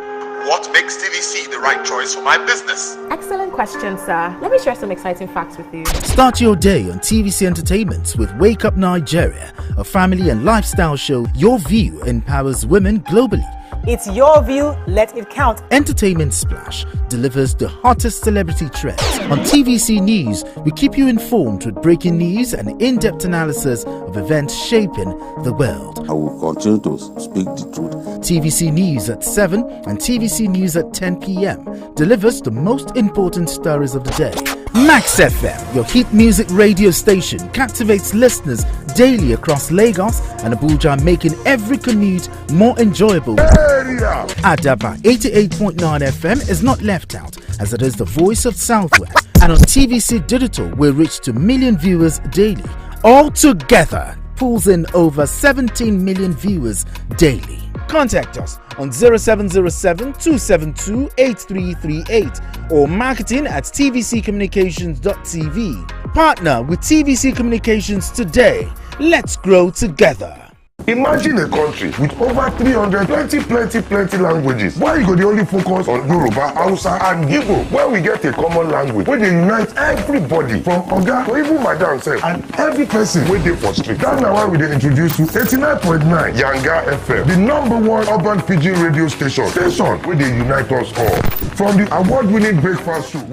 What makes TVC the right choice for my business? Excellent question, sir. Let me share some exciting facts with you. Start your day on TVC Entertainment with Wake Up Nigeria, a family and lifestyle show. Your view empowers women globally. It's your view, let it count. Entertainment Splash delivers the hottest celebrity trends. On TVC News, we keep you informed with breaking news and in-depth analysis of events shaping the world. I will continue to speak the truth. TVC News at 7 and TVC News at 10 p.m. delivers the most important stories of the day. Max FM, your hit music radio station, captivates listeners daily across Lagos and Abuja, making every commute more enjoyable. Adaba 88.9 FM is not left out, as it is the voice of Southwest. And on TVC Digital, we reach to million viewers daily. All together, pulls in over 17 million viewers daily. Contact us on 0707 272 8338 or marketing at tvccommunications.tv. Partner with TVC Communications today. Let's grow together. Imagine a country with over 320 plenty languages. Why you go dey only focus on Yoruba, Hausa and Igbo? Where we get a common language where they unite everybody from Oga to even Madam sef and every person wey dey for street. That's why we dey introduce you 89.9 Yanga FM, the #1 urban pidgin radio station wey dey unite us all. From the award-winning breakfast show.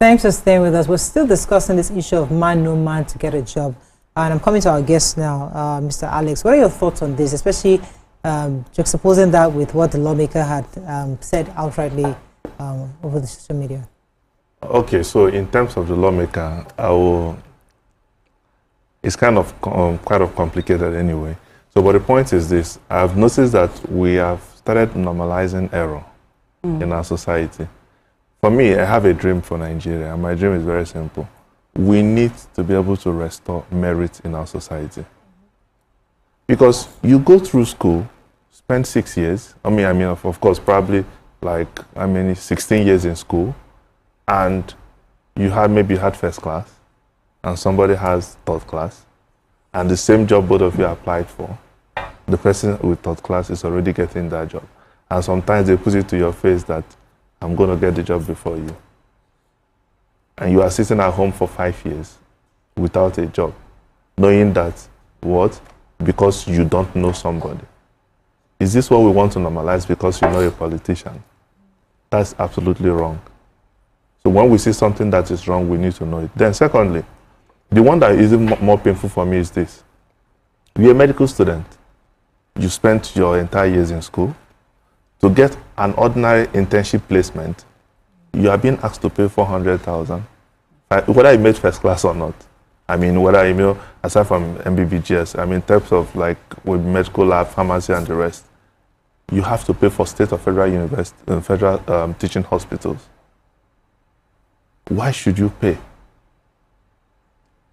Thanks for staying with us. We're still discussing this issue of man, no man to get a job. And I'm coming to our guest now, Mr. Alex. What are your thoughts on this, especially juxtaposing that with what the lawmaker had said outrightly over the social media? Okay, so in terms of the lawmaker, it's kind of quite complicated anyway. So, but the point is this: I've noticed that we have started normalizing error in our society. For me, I have a dream for Nigeria, and my dream is very simple. We need to be able to restore merit in our society. Because you go through school, spend 6 years, I mean, of course, probably 16 years in school, and you had first class, and somebody has third class, and the same job both of you applied for, the person with third class is already getting that job. And sometimes they put it to your face that I'm going to get the job before you. And you are sitting at home for 5 years without a job, knowing that, what? Because you don't know somebody. Is this what we want to normalize because you know a politician? That's absolutely wrong. So when we see something that is wrong, we need to know it. Then secondly, the one that is even more painful for me is this. You're a medical student. You spent your entire years in school. To get an ordinary internship placement, you are being asked to pay 400,000, whether you made first class or not. I mean, whether you aside from MBBGS, in terms of with medical lab, pharmacy, and the rest, you have to pay for state or federal university and federal teaching hospitals. Why should you pay?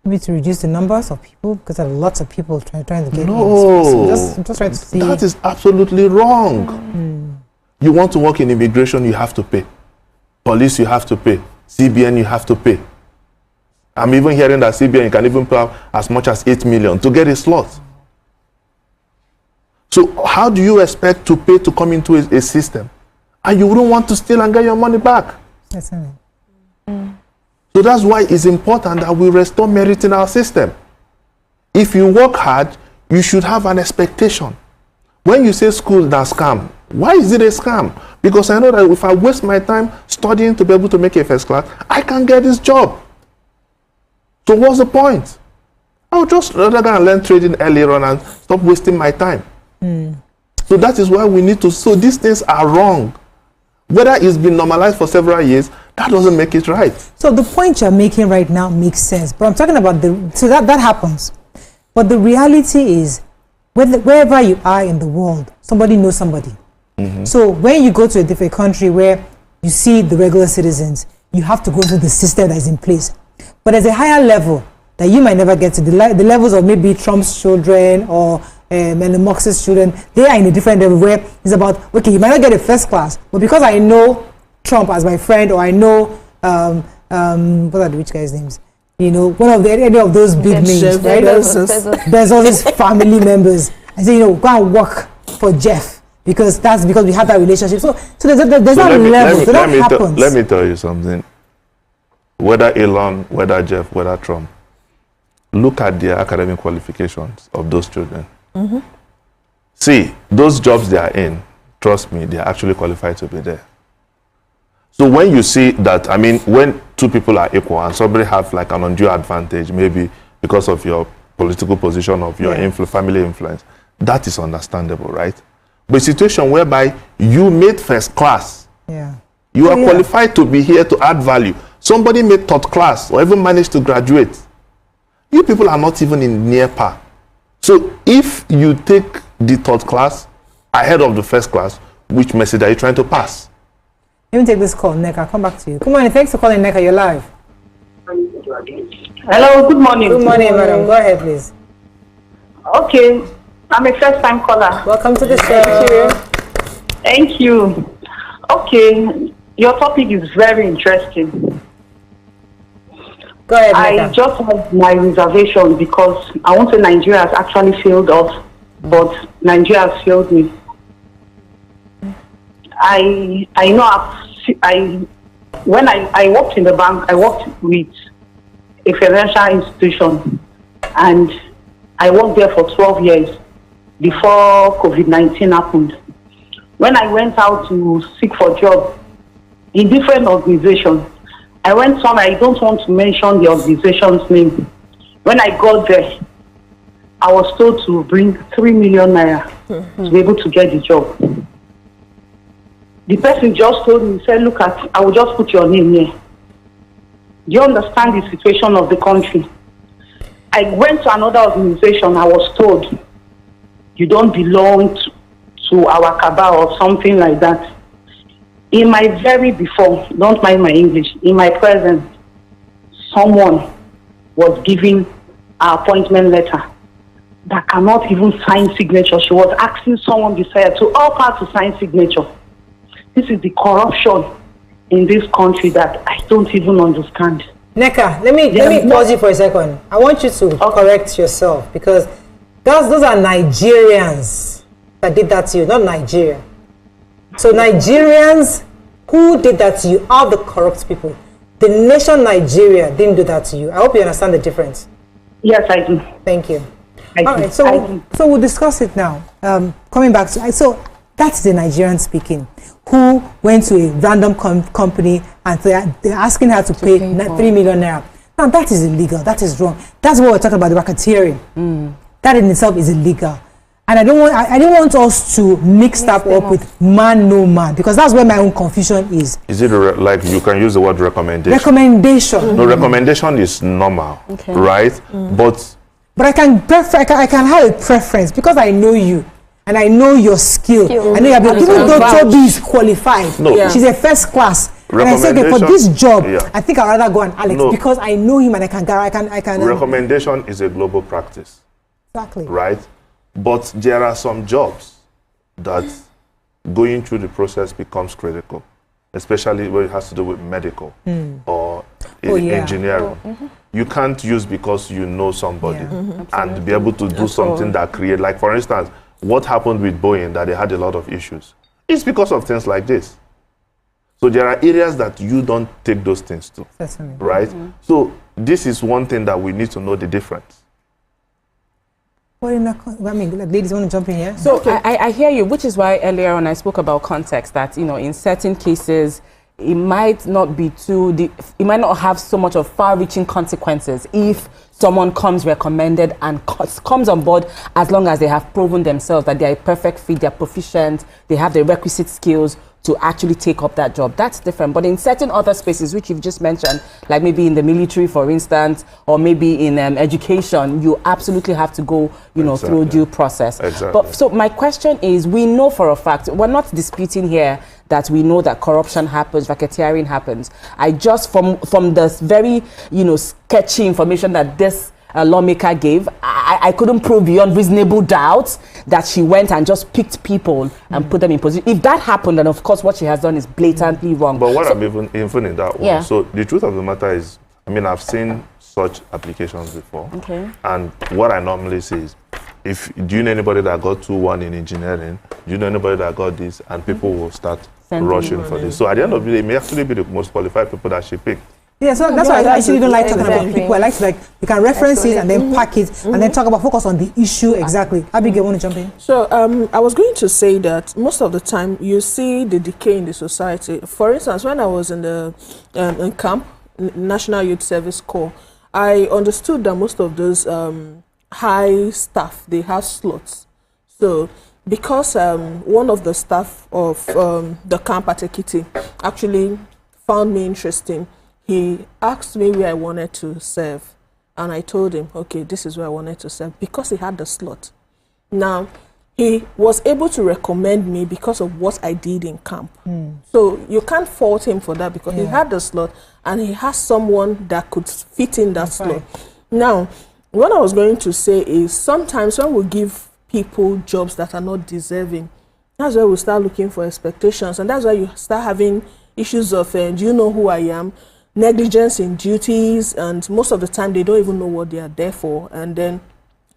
Maybe to reduce the numbers of people, because there are lots of people trying to get no. So just trying to see. That is absolutely wrong. You want to work in immigration, you have to pay. Police, you have to pay. CBN, you have to pay. I'm even hearing that CBN can even pay as much as 8 million to get a slot. So how do you expect to pay to come into a system and you wouldn't want to steal and get your money back? That's right. So that's why it's important that we restore merit in our system. If you work hard, you should have an expectation. When you say school is a scam, why is it a scam? Because I know that if I waste my time studying to be able to make a first class, I can get this job. So what's the point? I would just rather go and learn trading earlier on and stop wasting my time. So that is why we need to, so these things are wrong. Whether it's been normalized for several years, that doesn't make it right. So the point you're making right now makes sense. But I'm talking about so that happens. But the reality is, wherever you are in the world, somebody knows somebody. So when you go to a different country where you see the regular citizens, you have to go through the system that is in place. But there's a higher level that you might never get to. The levels of maybe Trump's children or Elon Musk's children, they are in a different level where it's about, okay, you might not get a first class, but because I know Trump as my friend, or I know, what are the rich guys' names? You know, one of any of those big names, right? There's all these family members. I say, go and work for Jeff because we have that relationship. So there's that level. So that happens. Let me tell you something. Whether Elon, whether Jeff, whether Trump, look at their academic qualifications of those children. See, those jobs they are in, trust me, they are actually qualified to be there. So when you see that, I mean, when two people are equal and somebody have like an undue advantage, maybe because of your political position, of your family influence, that is understandable, right? But a situation whereby you made first class, you are qualified to be here to add value. Somebody made third class or even managed to graduate. You people are not even in near par. So if you take the third class ahead of the first class, which message are you trying to pass? Let me take this call, Neka. I'll come back to you. Good morning. Thanks for calling, Neka. You're live. Hello. Good morning. Good morning, madam. Go ahead, please. Okay. I'm a first-time caller. Welcome to the show. Thank you. Okay. Your topic is very interesting. Go ahead, I Neka. just have my reservation because I want to say Nigeria has actually failed us, but Nigeria has failed me. I know when I worked in the bank, I worked with a financial institution and I worked there for 12 years before COVID-19 happened. When I went out to seek for a job in different organizations, I went somewhere, I don't want to mention the organization's name. When I got there, I was told to bring 3 million naira to be able to get the job. The person just told me, said, look I will just put your name here. Do you understand the situation of the country? I went to another organization, I was told, you don't belong to our cabal or something like that. In my very before, don't mind my English, in my presence, someone was giving an appointment letter that cannot even sign signature. She was asking someone beside her to help her to sign signature. This is the corruption in this country that I don't even understand. Neka, let me pause you for a second. I want you to correct yourself because those are Nigerians that did that to you, not Nigeria. So Nigerians who did that to you are the corrupt people. The nation Nigeria didn't do that to you. I hope you understand the difference. Yes, I do. Thank you. All right, so we'll discuss it now. Coming back to so that's the Nigerian speaking who went to a random company and they're asking her to pay 3 million naira. Now that is illegal. That is wrong. That's what we're talking about, the racketeering. That in itself is illegal. And I don't want us to mix that up with man, no man, because that's where my own confusion is. Is it like you can use the word recommendation? Recommendation. No, recommendation is normal, right? But I can have a preference because I know you. and I know your skill. I know your ability. Even though Toby is qualified, she's a first class. And I say, okay, for this job, I think I'd rather go on Alex because I know him and I can. Recommendation is a global practice. Exactly. Right? But there are some jobs that going through the process becomes critical, especially when it has to do with medical or engineering. You can't use because you know somebody and be able to do something that create, like for instance, what happened with Boeing that they had a lot of issues. It's because of things like this. So there are areas that you don't take those things to, right? So this is one thing that we need to know the difference. I mean, like, ladies want to jump in here? So I hear you, which is why earlier on I spoke about context, that, you know, in certain cases, it might not be it might not have so much of far-reaching consequences if someone comes recommended and comes on board, as long as they have proven themselves that they are a perfect fit, they're proficient, they have the requisite skills to actually take up that job. That's different. But in certain other spaces, which you've just mentioned, like maybe in the military, for instance, or maybe in education, you absolutely have to go, you know, through due process. But so my question is, we know for a fact, we're not disputing here that we know that corruption happens, racketeering happens. I just, from the very, you know, sketchy information that this lawmaker gave, I couldn't prove beyond reasonable doubt that she went and just picked people and put them in position. If that happened, then of course what she has done is blatantly wrong. But what I'm even in that one, so the truth of the matter is, I mean, I've seen such applications before. And what I normally say is, do you know anybody that got 2-1 in engineering? Do you know anybody that got this? And people will start rushing for this. So at the end of the day, it may actually be the most qualified people that she picked. Yeah, so that's why I actually don't like talking about people. I like to, you can reference it and then pack it and then focus on the issue exactly. Abigail, want to jump in? So I was going to say that most of the time you see the decay in the society. For instance, when I was in the in camp, National Youth Service Corps, I understood that most of those high staff, they have slots. So because one of the staff of the camp at Ekiti actually found me interesting, he asked me where I wanted to serve, and I told him, okay, this is where I wanted to serve, because he had the slot. Now, he was able to recommend me because of what I did in camp. So you can't fault him for that, because he had the slot, and he has someone that could fit in that slot. Now, what I was going to say is, sometimes when we give people jobs that are not deserving, that's where we start looking for expectations, and that's why you start having issues of, do you know who I am? Negligence in duties, and most of the time they don't even know what they are there for. And then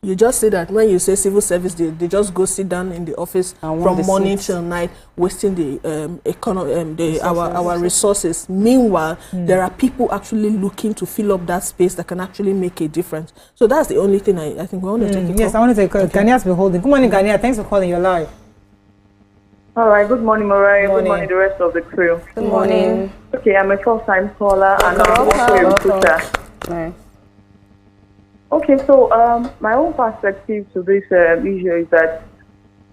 you just see that when you say civil service, they just go sit down in the office from morning till night, wasting the our resources. Meanwhile, there are people actually looking to fill up that space that can actually make a difference. So that's the only thing I think we want to take it. Yes, I want to take Gania's been holding. Good morning, Gania. Thanks for calling. You're live. All right, good morning, Mariah. Good morning, the rest of the crew. Good morning. Okay, I'm a first-time caller and I'm also a recruiter. Nice. Okay, so my own perspective to this issue is that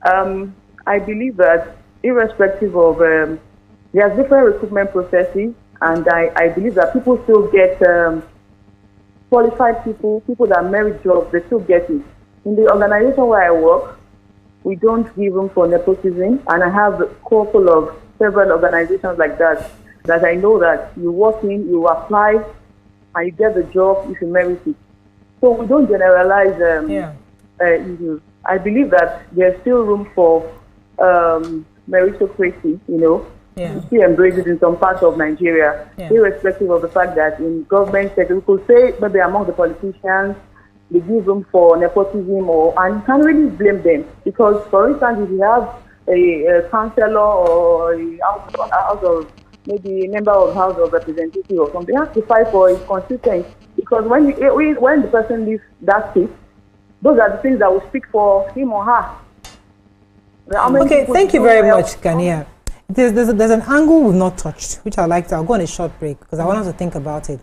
I believe that irrespective of, there's different recruitment processes, and I believe that people still get qualified people that merit jobs, they still get it. In the organization where I work, we don't give room for nepotism, and I have a couple of several organizations like that I know that you work in, you apply, and you get the job if you merit it. So we don't generalize issues. I believe that there's still room for meritocracy, you know. You see embrace it in some parts of Nigeria, irrespective of the fact that in government sector, we could say maybe among the politicians, they give room for nepotism, and you can't really blame them, because, for instance, if you have a councillor or a house of maybe a member of House of Representatives or something, they have to fight for his constituents, because when the person leaves that seat, those are the things that will speak for him or her. Okay, thank you very much, Gania. There's an angle we've not touched, which I'll go on a short break, because I want us to think about it.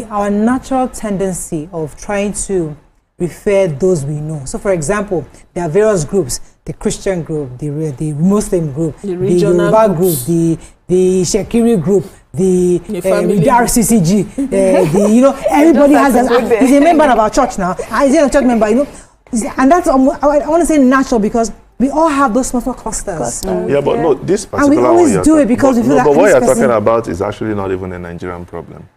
Our natural tendency of trying to refer those we know. So, for example, there are various groups: the Christian group, the Muslim group, the Yoruba group, the Shekiri group, the RCCG. Everybody has he's a member of our church now. He's a church member, and that's I want to say natural, because We all have those small clusters. Yeah, but no, this particular and we always one do it because we feel but like what you're this person... talking about is actually not even a Nigerian problem.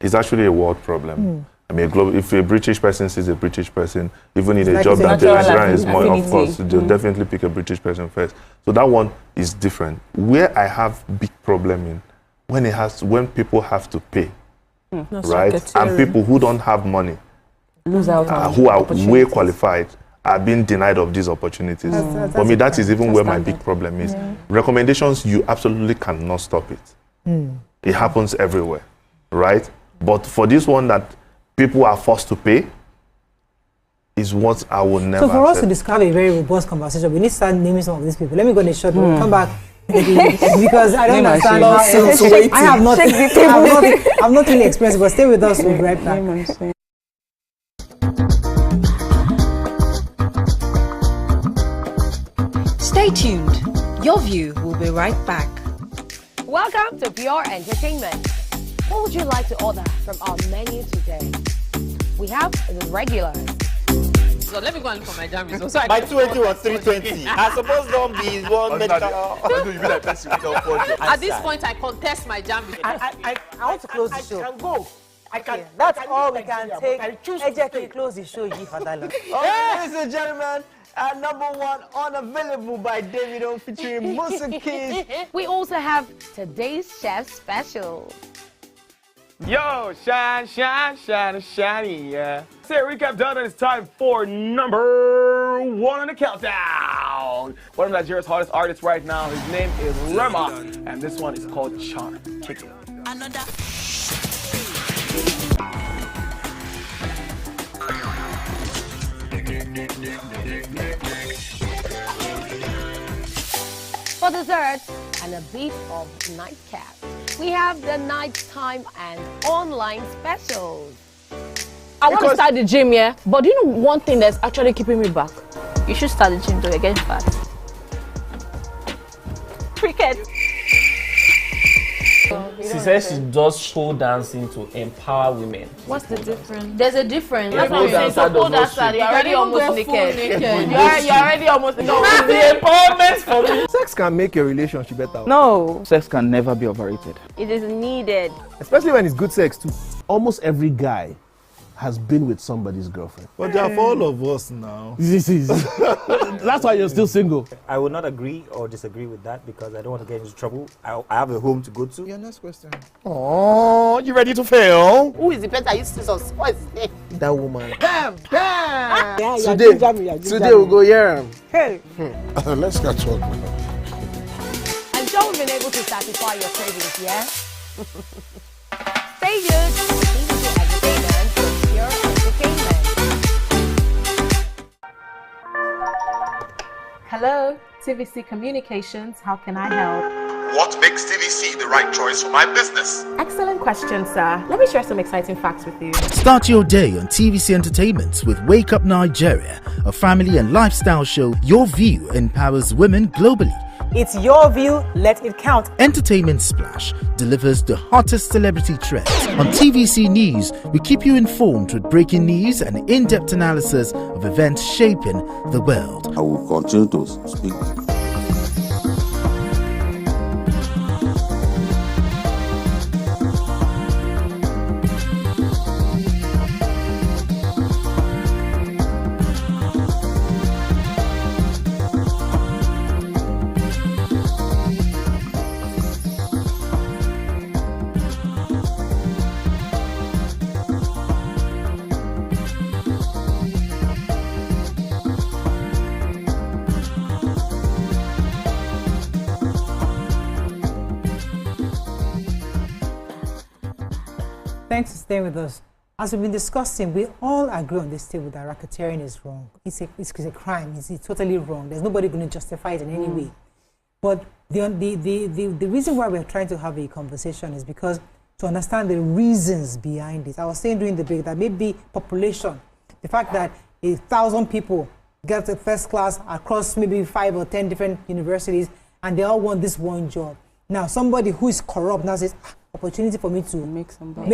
It's actually a world problem. I mean, if a British person sees a British person, even in a job that the Nigerian is more, of course, they'll definitely pick a British person first. So that one is different. Where I have big problem in, when people have to pay, right? And people who don't have money, lose out on who are way qualified, are being denied of these opportunities. For me, that is even where my big problem is. Recommendations, you absolutely cannot stop it. It happens everywhere, right? But for this one that people are forced to pay, is what I will never So for us to accept. describe a very robust conversation, we need to start naming some of these people. Let me go in a short, we'll come back. Because I don't understand how I have not I've not really experienced it, but stay with us, we'll be right back. Stay tuned. Your View will be right back. Welcome to Pure Entertainment. What would you like to order from our menu today? We have the regulars. So let me go and look for my jam results. My 280 was 320. I suppose don't be one medical. At this point, I contest my jam results. I want to close the show. I can go. I can. Okay, that's all we can take. Ejeki, close the show. Ladies and gentlemen, number one, Unavailable by Davido featuring Musa Keys. We also have today's chef special. Yo, shine, shine, shine, shiny, yeah. Say recap done, and it's time for number 1 on the countdown. One of Nigeria's hottest artists right now, his name is Rema, and this one is called Charm. Check it out. Another. For dessert and a bit of nightcap, we have the nighttime and online specials. I want to start the gym, yeah? But do you know one thing that's actually keeping me back? You should start the gym, though. You're getting fat. Cricket. She says she does pole dancing to empower women. What's the difference? There's a difference. That's what I'm saying. So pole dancer, you're already almost naked. You're already almost naked. No, it's the empowerment for me. Sex can make your relationship better. No. Sex can never be overrated. It is needed. Especially when it's good sex too. Almost every guy has been with somebody's girlfriend. But they are for all of us now. This is. That's why you're still single. I will not agree or disagree with that because I don't want to get into trouble. I have a home to go to. Your next question. Oh, you ready to fail? Who is the person that used to us? What is his name? That woman. Bam! Bam! Yeah, Today we'll go here. Hey! Let's catch up now. I'm sure we've been able to satisfy your cravings, yeah? Stay tuned. Pure Entertainment. Hello, TVC Communications. How can I help? What makes TVC the right choice for my business? Excellent question, sir. Let me share some exciting facts with you. Start your day on TVC Entertainment with Wake Up Nigeria, a family and lifestyle show. Your View empowers women globally. It's your view, let it count. Entertainment Splash delivers the hottest celebrity trends. On TVC News, we keep you informed with breaking news and in-depth analysis of events shaping the world. I will continue to speak. Thanks for staying with us. As we've been discussing, we all agree on this table that racketeering is wrong. It's a crime. It's totally wrong. There's nobody going to justify it in any way. But the reason why we're trying to have a conversation is because to understand the reasons behind it. I was saying during the break that maybe population, the fact that 1,000 people get a first class across maybe 5 or 10 different universities and they all want this one job. Now, somebody who is corrupt now says, opportunity for me to make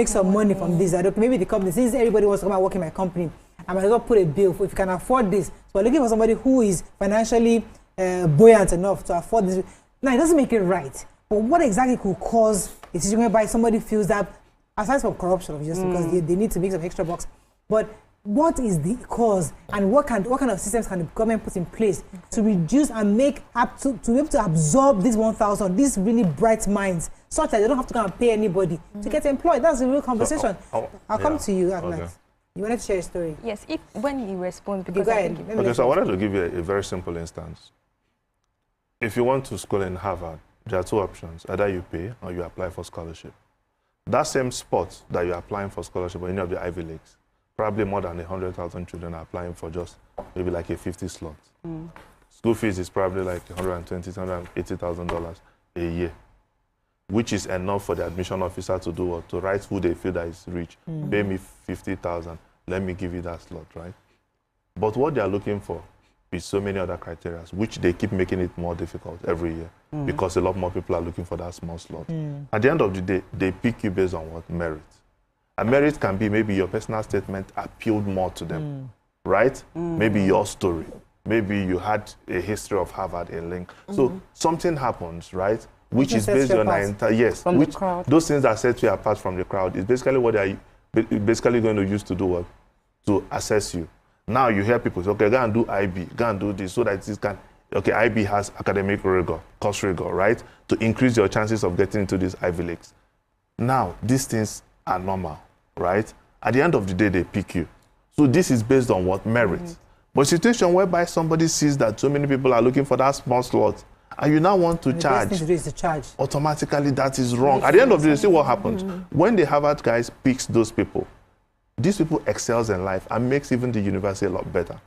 some money from this. That okay, maybe the company, since everybody wants to come and work in my company, I might as well put a bill for if you can afford this. So we're looking for somebody who is financially buoyant enough to afford this. Now, it doesn't make it right. But what exactly could cause a situation whereby somebody feels that, aside from corruption, obviously, because they need to make some extra bucks, but what is the cause, and what kind of systems can the government put in place to reduce and make up to be able to absorb these 1,000, these really bright minds, such that they don't have to go and pay anybody to get employed? That's a real conversation. I'll come to you, Agnes. You wanted to share a story? Yes, when you respond, because go ahead. Okay, so I wanted to give you a very simple instance. If you want to school in Harvard, there are two options. Either you pay or you apply for scholarship. That same spot that you're applying for scholarship or any of the Ivy Leagues, probably more than 100,000 children are applying for just maybe like a 50 slot. School fees is probably like $120,000, $180,000 a year, which is enough for the admission officer to do what? To write who they feel that is rich. Pay me 50,000, let me give you that slot, right? But what they are looking for is so many other criteria, which they keep making it more difficult every year because a lot more people are looking for that small slot. At the end of the day, they pick you based on what? Merit. And merit can be maybe your personal statement appealed more to them, right? Maybe your story. Maybe you had a history of Harvard, a link. So something happens, right? Which is based on the crowd. Those things that set you apart from the crowd is basically what they are basically going to use to do what? To assess you. Now you hear people say, okay, go and do IB, go and do this, so that this can, okay, IB has academic rigor, course rigor, right? To increase your chances of getting into these Ivy Leagues. Now, these things are normal, right? At the end of the day, they pick you. So this is based on what? Merit. But a situation whereby somebody sees that so many people are looking for that small slot, and you now want to charge, the best thing to do is to charge. Automatically that is wrong. At the end of the day, see what happens. When the Harvard guys picks those people, these people excels in life and makes even the university a lot better.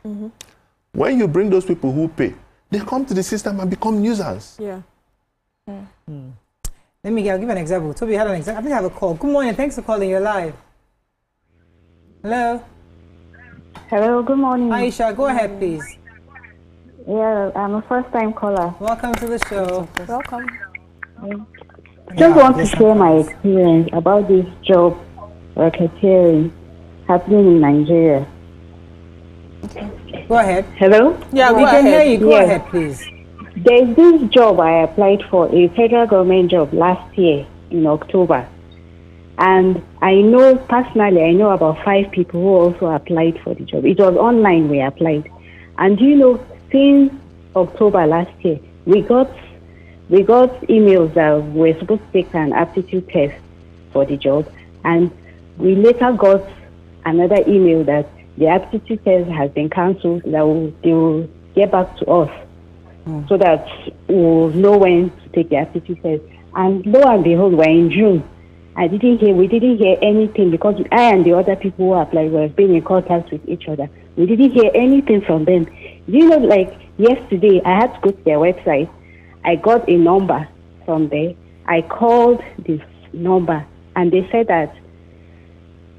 When you bring those people who pay, they come to the system and become nuisance. Yeah. Let me give an example. Toby had an example. I think I have a call. Good morning. Thanks for calling. You're live. Hello. Hello. Good morning. Aisha, go ahead, please. Yeah, I'm a first-time caller. Welcome to the show. Welcome. Just want to share my experience about this job racketeering happening in Nigeria. Go ahead. Hello? Yeah, we can hear you. Go ahead, please. There's this job I applied for, a federal government job last year in October. And I know, personally, I know about 5 people who also applied for the job. It was online we applied. And you know, since October last year, we got emails that we're supposed to take an aptitude test for the job. And we later got another email that the aptitude test has been cancelled, that they will get back to us so that we'll know when to take the aptitude test. And lo and behold, we're in June. We didn't hear anything because I and the other people who applied were being in contact with each other. We didn't hear anything from them. You know, like yesterday, I had to go to their website. I got a number from there. I called this number and they said that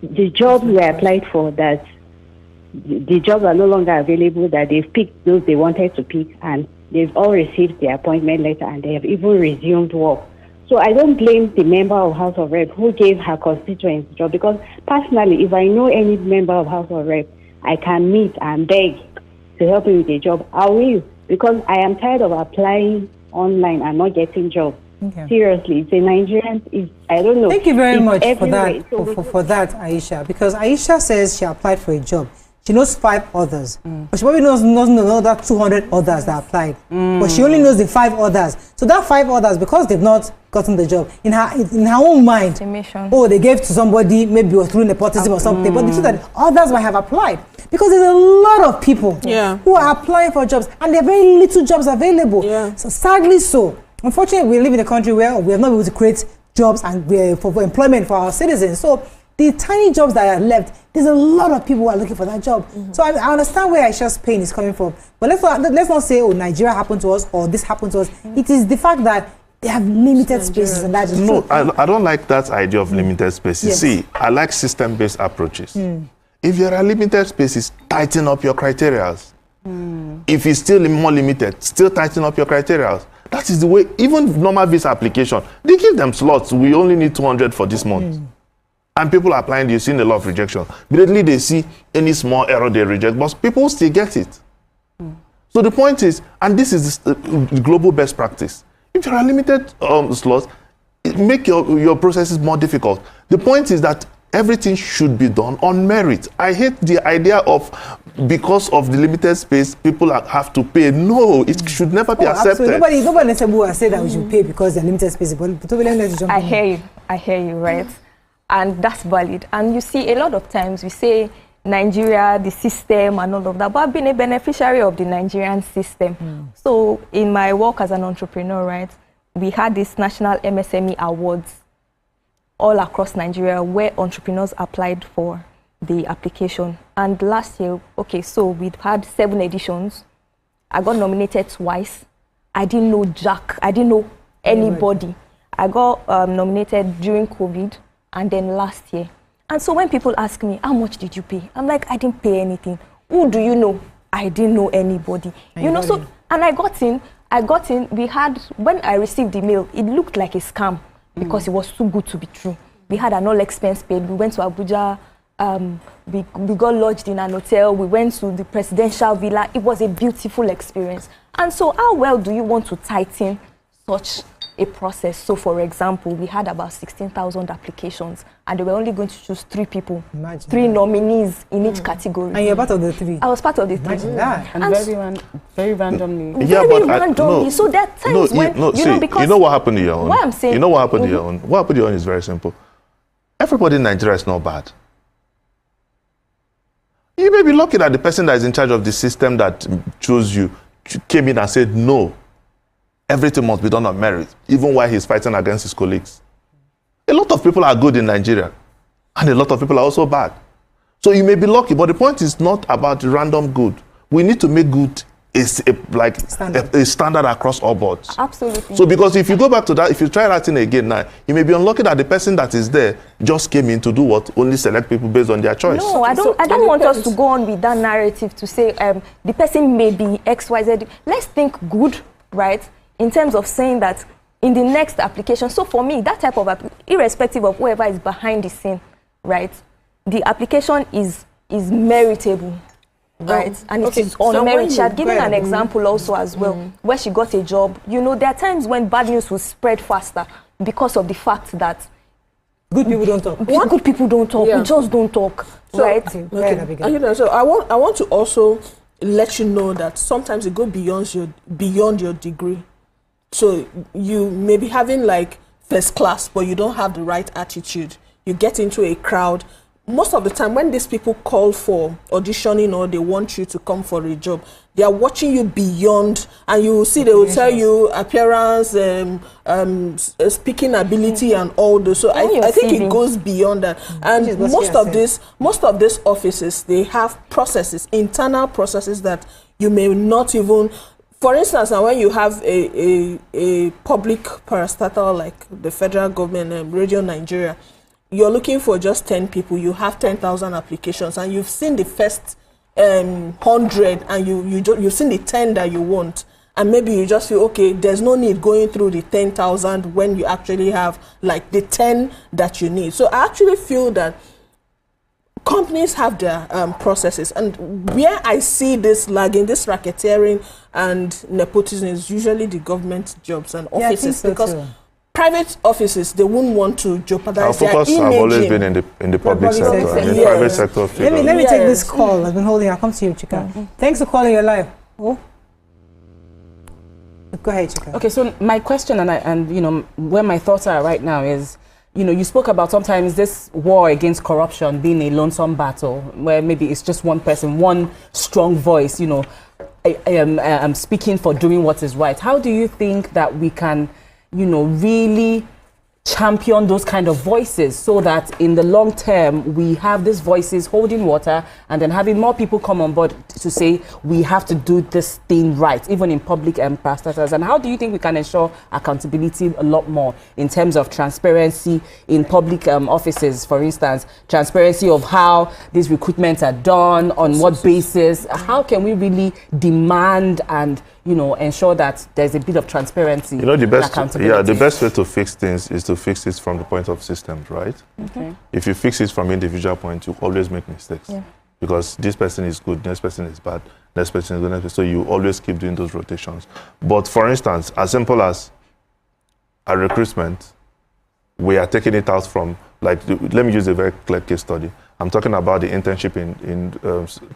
the jobs we applied for, that the jobs are no longer available, that they've picked those they wanted to pick, and they've all received their appointment letter, and they have even resumed work. So I don't blame the member of House of Rep who gave her constituents the job, because personally, if I know any member of House of Rep, I can meet and beg to help me with a job. I will, because I am tired of applying online and not getting jobs. Okay. Seriously, it's a Nigerian. I don't know. Thank you very much for that, for that, Aisha. Because Aisha says she applied for a job. She knows 5 others, but she probably knows another 200 others that applied. But she only knows the 5 others. So that 5 others, because they've not gotten the job, in her own mind, oh, they gave to somebody, maybe it was through nepotism or something. But the truth that others might have applied, because there's a lot of people who are applying for jobs, and there are very little jobs available. So sadly, unfortunately, we live in a country where we have not been able to create jobs and for employment for our citizens. So the tiny jobs that are left, there's a lot of people who are looking for that job. So I understand where Aisha's pain is coming from. But let's not say, oh, Nigeria happened to us or this happened to us. It is the fact that they have limited spaces, and that is true. I don't like that idea of limited spaces. See, I like system-based approaches. If you're a limited spaces, tighten up your criteria. If it's still more limited, still tighten up your criteria. That is the way. Even normal visa application, they give them slots. We only need 200 for this month. and people are applying, you're seeing a lot of rejection. Immediately they see any small error, they reject, but people still get it. So the point is, and this is the global best practice, if there are limited slots, make your processes more difficult. The point is that everything should be done on merit. I hate the idea of, because of the limited space, people have to pay. No, it should never be accepted. Absolutely. Nobody necessarily will say that we should pay because they're limited space. But I hear you, right? And that's valid. And you see, a lot of times we say Nigeria, the system and all of that, but I've been a beneficiary of the Nigerian system. So in my work as an entrepreneur, right, we had this National MSME Awards all across Nigeria where entrepreneurs applied for the application. And last year, so we'd had 7 editions. I got nominated twice. I didn't know Jack. I didn't know anybody. I got nominated during COVID and then last year. And so when people ask me, how much did you pay? I'm like, I didn't pay anything. Who do you know? I didn't know anybody. And I got in. We had, when I received the mail, it looked like a scam because it was too good to be true. We had an all expense paid. We went to Abuja. We got lodged in an hotel. We went to the presidential villa. It was a beautiful experience. And so how well do you want to tighten such a process? So for example, we had about 16,000 applications and they were only going to choose 3 people. Imagine 3 nominees in each category. And you're part of the 3? I was part of the 3. Imagine that. And very randomly. Very randomly. So there are times because you know what happened to your own? What I'm saying, you know what happened to your own? What happened to your own is very simple. Everybody in Nigeria is not bad. You may be lucky that the person that is in charge of the system that chose you came in and said, no, everything must be done on merit, even while he's fighting against his colleagues. A lot of people are good in Nigeria, and a lot of people are also bad. So you may be lucky, but the point is not about random good. We need to make good a standard across all boards. Absolutely. So because if you go back to that, if you try that thing again now, you may be unlucky that the person that is there just came in to do what? Only select people based on their choice. No, I don't want us to go on with that narrative to say the person may be XYZ. Let's think good, right? In terms of saying that in the next application. So for me, that type of irrespective of whoever is behind the scene, right? The application is meritable. Right, and it is on merit. She had given an example also as well, where she got a job. You know, there are times when bad news will spread faster because of the fact that good people don't talk. Good people don't talk. We just don't talk, right? So I want to also let you know that sometimes it goes beyond your degree. So you may be having like first class, but you don't have the right attitude. You get into a crowd. Most of the time when these people call for auditioning or they want you to come for a job, they are watching you beyond, and you will see they will tell you appearance, speaking ability and all those. So I think it goes beyond that. And most of these offices, they have processes, internal processes that you may not even. For instance, when you have a public parastatal like the federal government, Radio Nigeria, you're looking for just 10 people, you have 10,000 applications, and you've seen the first 100, and you've seen the 10 that you want, and maybe you just feel, okay, there's no need going through the 10,000 when you actually have like the 10 that you need. So I actually feel that companies have their processes, and where I see this lagging, this racketeering and nepotism is usually the government jobs and offices, because private offices, they wouldn't want to jeopardize their image. Our focus have always been in the public sector and the private sector. Let me take this call. I've been holding. I'll come to you, Chika. Thanks for calling your live. Oh. Go ahead, Chika. Okay, so my question and you know where my thoughts are right now is, you know, you spoke about sometimes this war against corruption being a lonesome battle where maybe it's just one person, one strong voice, you know, I'm speaking for doing what is right. How do you think that we can, you know, really champion those kind of voices so that in the long term we have these voices holding water, and then having more people come on board to say we have to do this thing right, even in public parastatals? And how do you think we can ensure accountability a lot more in terms of transparency in public offices, for instance, transparency of how these recruitments are done, on what basis? How can we really demand and, ensure that there's a bit of transparency. The best, accountability. the best way to fix things is to fix it from the point of systems, right? Okay. If you fix it from individual point, you always make mistakes. Yeah. Because this person is good, next person is bad, next person is good, next person. So you always keep doing those rotations. But for instance, as simple as a recruitment, we are taking it out from, let me use a very clear case study. I'm talking about the internship in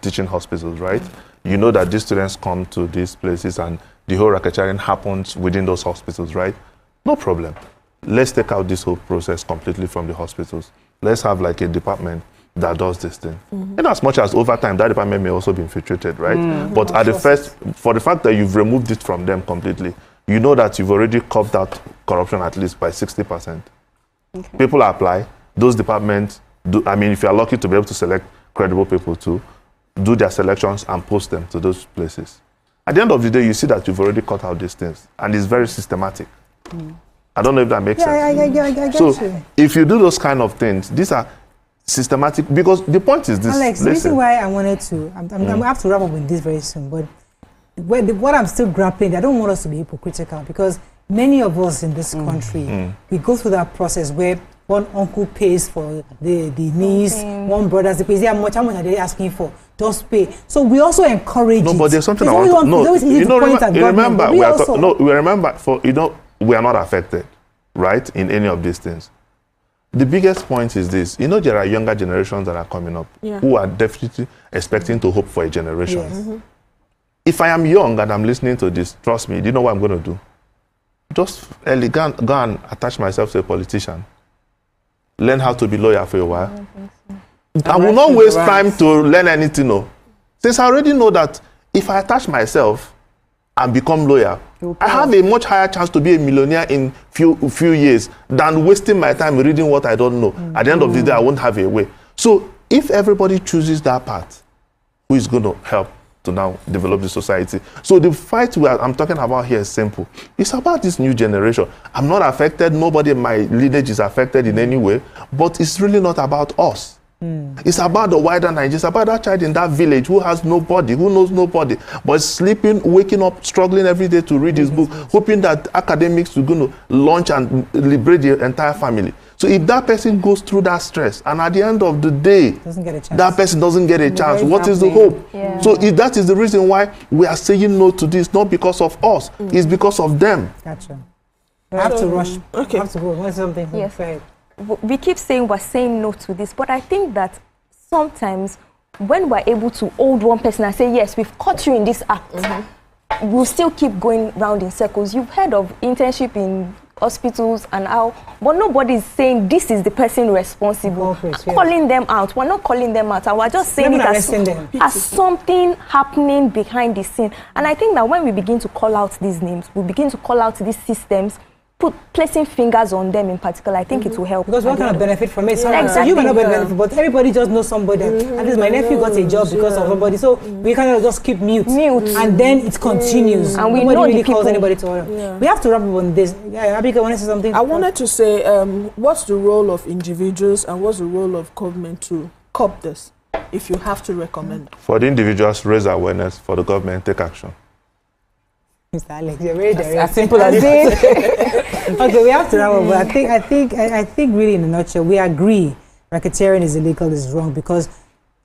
teaching hospitals, right? You know that these students come to these places and the whole racketeering happens within those hospitals, right? No problem. Let's take out this whole process completely from the hospitals. Let's have like a department that does this thing. And as much as over time, that department may also be infiltrated, right? But at the first, for the fact that you've removed it from them completely, you know that you've already curbed out corruption at least by 60%. Okay. People apply, those departments, if you're lucky to be able to select credible people to do their selections and post them to those places. At the end of the day, you see that you've already cut out these things, and it's very systematic. I don't know if that makes sense. I get so you. If you do those kind of things, these are systematic, because the point is this. Alex, the reason why I wanted to, I'm going to have to wrap up with this very soon, but what I'm still grappling, I don't want us to be hypocritical, because many of us in this country, we go through that process where one uncle pays for the niece, one brother pays. How much are they asking for? Just pay. So we also encourage it. But there's something I want to know. We are not affected, right, in any of these things. The biggest point is this. There are younger generations that are coming up who are definitely expecting to hope for a generation. Yes. If I am young and I'm listening to this, trust me, do you know what I'm going to do? Just go and attach myself to a politician. Learn how to be loyal for a while. I will not waste time to learn anything. No. Since I already know that if I attach myself and become loyal, I have a much higher chance to be a millionaire in few years than wasting my time reading what I don't know. At the end of the day, I won't have a way. So if everybody chooses that path, who is going to help to now develop the society? So the fight I'm talking about here is simple. It's about this new generation. I'm not affected. Nobody in my lineage is affected in any way. But it's really not about us. It's about the wider Nigeria. It's about that child in that village who has nobody, who knows nobody, but is sleeping, waking up, struggling every day to read his book, hoping that academics are going to launch and liberate the entire family. So if that person goes through that stress, and at the end of the day, that person doesn't get a chance, what is the hope? Yeah. So if that is the reason why we are saying no to this, not because of us, it's because of them. Gotcha. I have to rush. Okay. I have to go. What's something? Yes. We keep saying we're saying no to this, but I think that sometimes when we're able to hold one person and say, yes, we've caught you in this act, we'll still keep going round in circles. You've heard of internship in hospitals and how, but nobody's saying this is the person responsible. Calling them out. We're not calling them out, and we're just saying it as something happening behind the scene. And I think that when we begin to call out these names, we begin to call out these systems, placing fingers on them in particular, I think it will help. Because one cannot benefit from it. So you may not benefit, but everybody just knows somebody. At least my nephew got a job because of somebody. So we cannot just keep mute. And then it continues. And we nobody really calls anybody to order. We have to wrap up on this. Abika, want to say something? I wanted to say, what's the role of individuals and what's the role of government to curb this, if you have to recommend? For the individuals, raise awareness. For the government, take action. Mr. Alex, you're very direct. As simple as it. Okay, we have to wrap up. But I think really in a nutshell, we agree racketeering is illegal, is wrong, because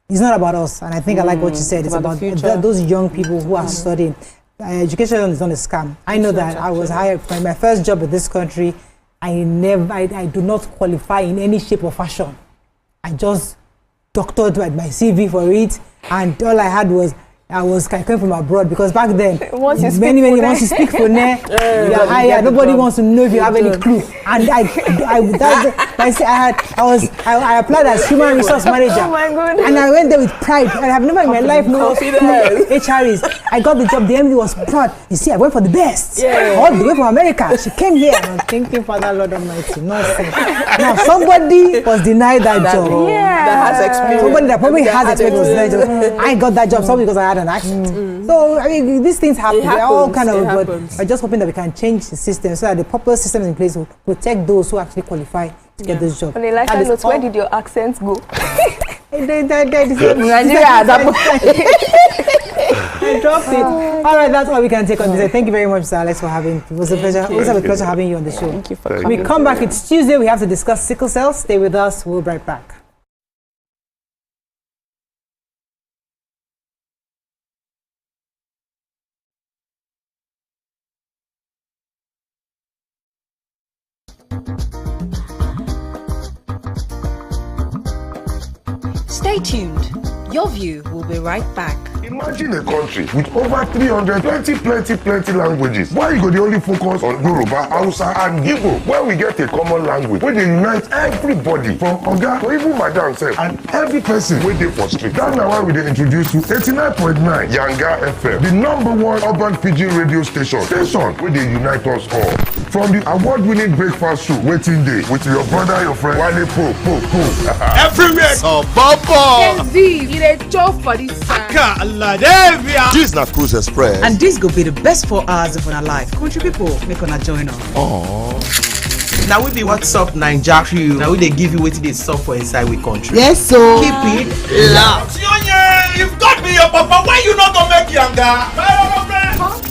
it's not about us. And I think I like what you said. It's about those young people who are studying. Education is not a scam. I know that I was hired for my first job in this country. I do not qualify in any shape or fashion. I just doctored my CV for it, and all I had was I came from abroad, because back then once you speak for you're hired. Nobody wants to know if you have any clue. And I applied as human resource manager. Oh my God. And I went there with pride. I have never in my life known HRs. I got the job. The MD was proud. You see, I went for the best. All the way from America. She came here, and I'm thinking, Father Lord Almighty, nonsense. Now somebody was denied that job. That has experience. Somebody that probably has experience was denied job. I got that job solely because I had an accent. So I mean, these things happen. They're all kind of. But I'm just hoping that we can change the system so that the proper systems in place will protect those who actually qualify to get this job. On a lighter note, where did your accents go? Nigeria. dropped it. All right, that's all we can take on this. Thank you very much, Sir Alex, for having. It was a pleasure. Always have a pleasure having you on the show. Thank you for When coming. we come back, it's Tuesday. We have to discuss sickle cell. Stay with us. We'll be right back. Stay tuned. Your view will be right back. Imagine a country with over 300 plenty languages. Why you go the only focus on Yoruba, Hausa and Igbo? Where we get a common language where they unite everybody from Oga to even Madam self and every person where they for street. That's why we dey introduce you 89.9 Yanga FM, the #1 urban pidgin radio station where they unite us all. From the award-winning breakfast show, Waiting Day, with your brother, your friend, Wale Po. Everywhere. So, Bobo. It a joke for this side. This is not Cruise Express. And this go be the best 4 hours of our life. Country people, make una join us. Oh. Now we be What's Up Naija crew. Now we they give you what they sup for inside we country. Yes, so keep it loud. You've got me your papa. Why you not gonna make younger?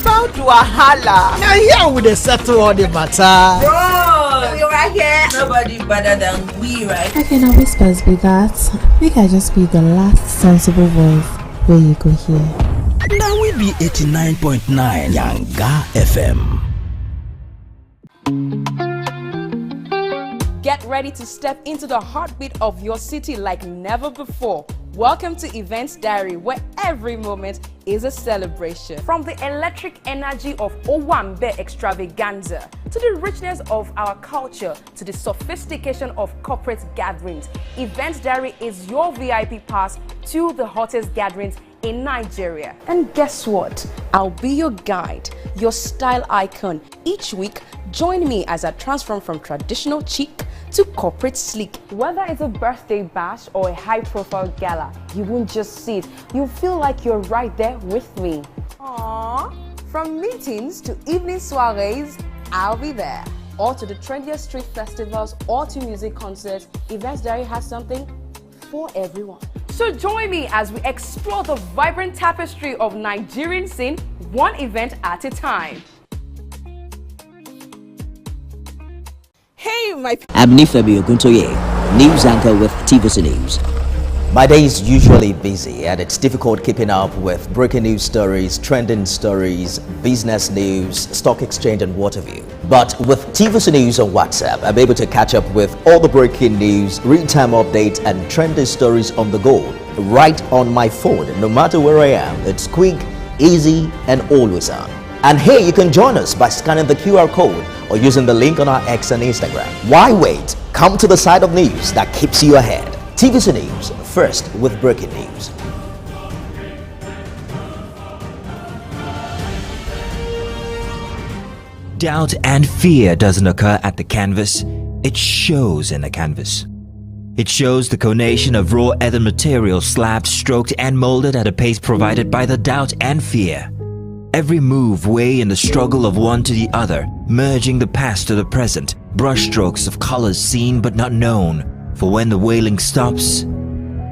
Come to a holla. Now here we dey settle all the matter. Bro, we right here. Nobody better than we, right? How can our whispers be that? Make I just be the last sensible voice where you go hear. Now we be 89.9 Yanga FM. Get ready to step into the heartbeat of your city like never before. Welcome to Events Diary, where every moment is a celebration. From the electric energy of Owambe extravaganza, to the richness of our culture, to the sophistication of corporate gatherings, Events Diary is your VIP pass to the hottest gatherings in Nigeria. And guess what? I'll be your guide, your style icon. Each week, join me as I transform from traditional chic to corporate sleek. Whether it's a birthday bash or a high-profile gala, you won't just see it, you'll feel like you're right there with me. Aww. From meetings to evening soirees, I'll be there. Or to the trendiest street festivals or to music concerts, Events Diary has something for everyone. So join me as we explore the vibrant tapestry of Nigerian scene, one event at a time. Hey, my I'm Nifebi Oguntoye, news anchor with TVC News. My day is usually busy and it's difficult keeping up with breaking news stories, trending stories, business news, stock exchange and what have you. But with TVC News on WhatsApp, I'm able to catch up with all the breaking news, real-time updates and trending stories on the go, right on my phone, no matter where I am. It's quick, easy and always on. And here you can join us by scanning the QR code or using the link on our X and Instagram. Why wait? Come to the side of news that keeps you ahead. TVC News, first with breaking news. Doubt and fear doesn't occur at the canvas, it shows in the canvas. It shows the conation of raw earthen material slabbed, stroked and molded at a pace provided by the doubt and fear. Every move way in the struggle of one to the other, merging the past to the present, brushstrokes of colors seen but not known. For when the wailing stops,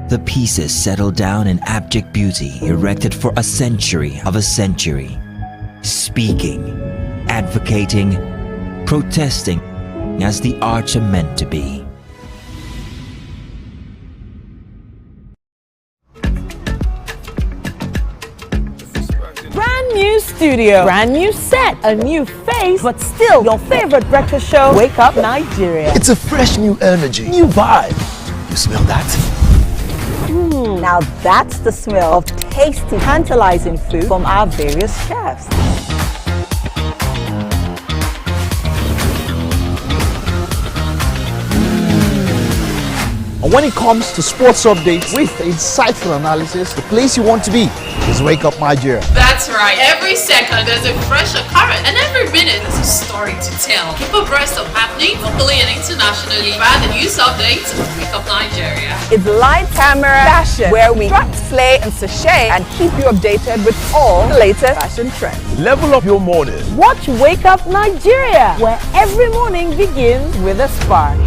the pieces settle down in abject beauty erected for a century of a century. Speaking, advocating, protesting as the arts are meant to be. brand new studio, brand new set, a new face, but still your favorite breakfast show, Wake Up Nigeria. It's a fresh new energy, new vibe. You smell that? Now that's the smell of tasty, tantalizing food from our various chefs. And when it comes to sports updates with insightful analysis, the place you want to be is Wake Up Nigeria. That's right. Every second there's a fresh occurrence, and every minute there's a story to tell. Keep abreast of happening locally and internationally via the news updates of Wake Up Nigeria. It's live camera fashion, where we strut, slay, and sachet, and keep you updated with all the latest fashion trends. Level up your morning. Watch Wake Up Nigeria, where every morning begins with a spark.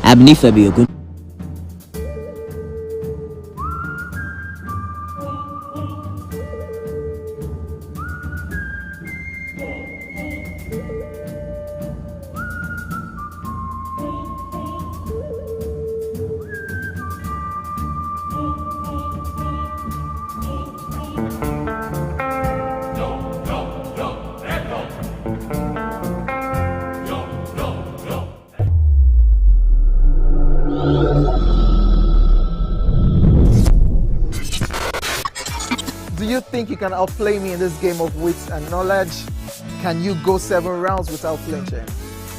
I'm Nifebi Oguntoye. think you can outplay me in this game of wits and knowledge? Can you go 7 rounds without flinching?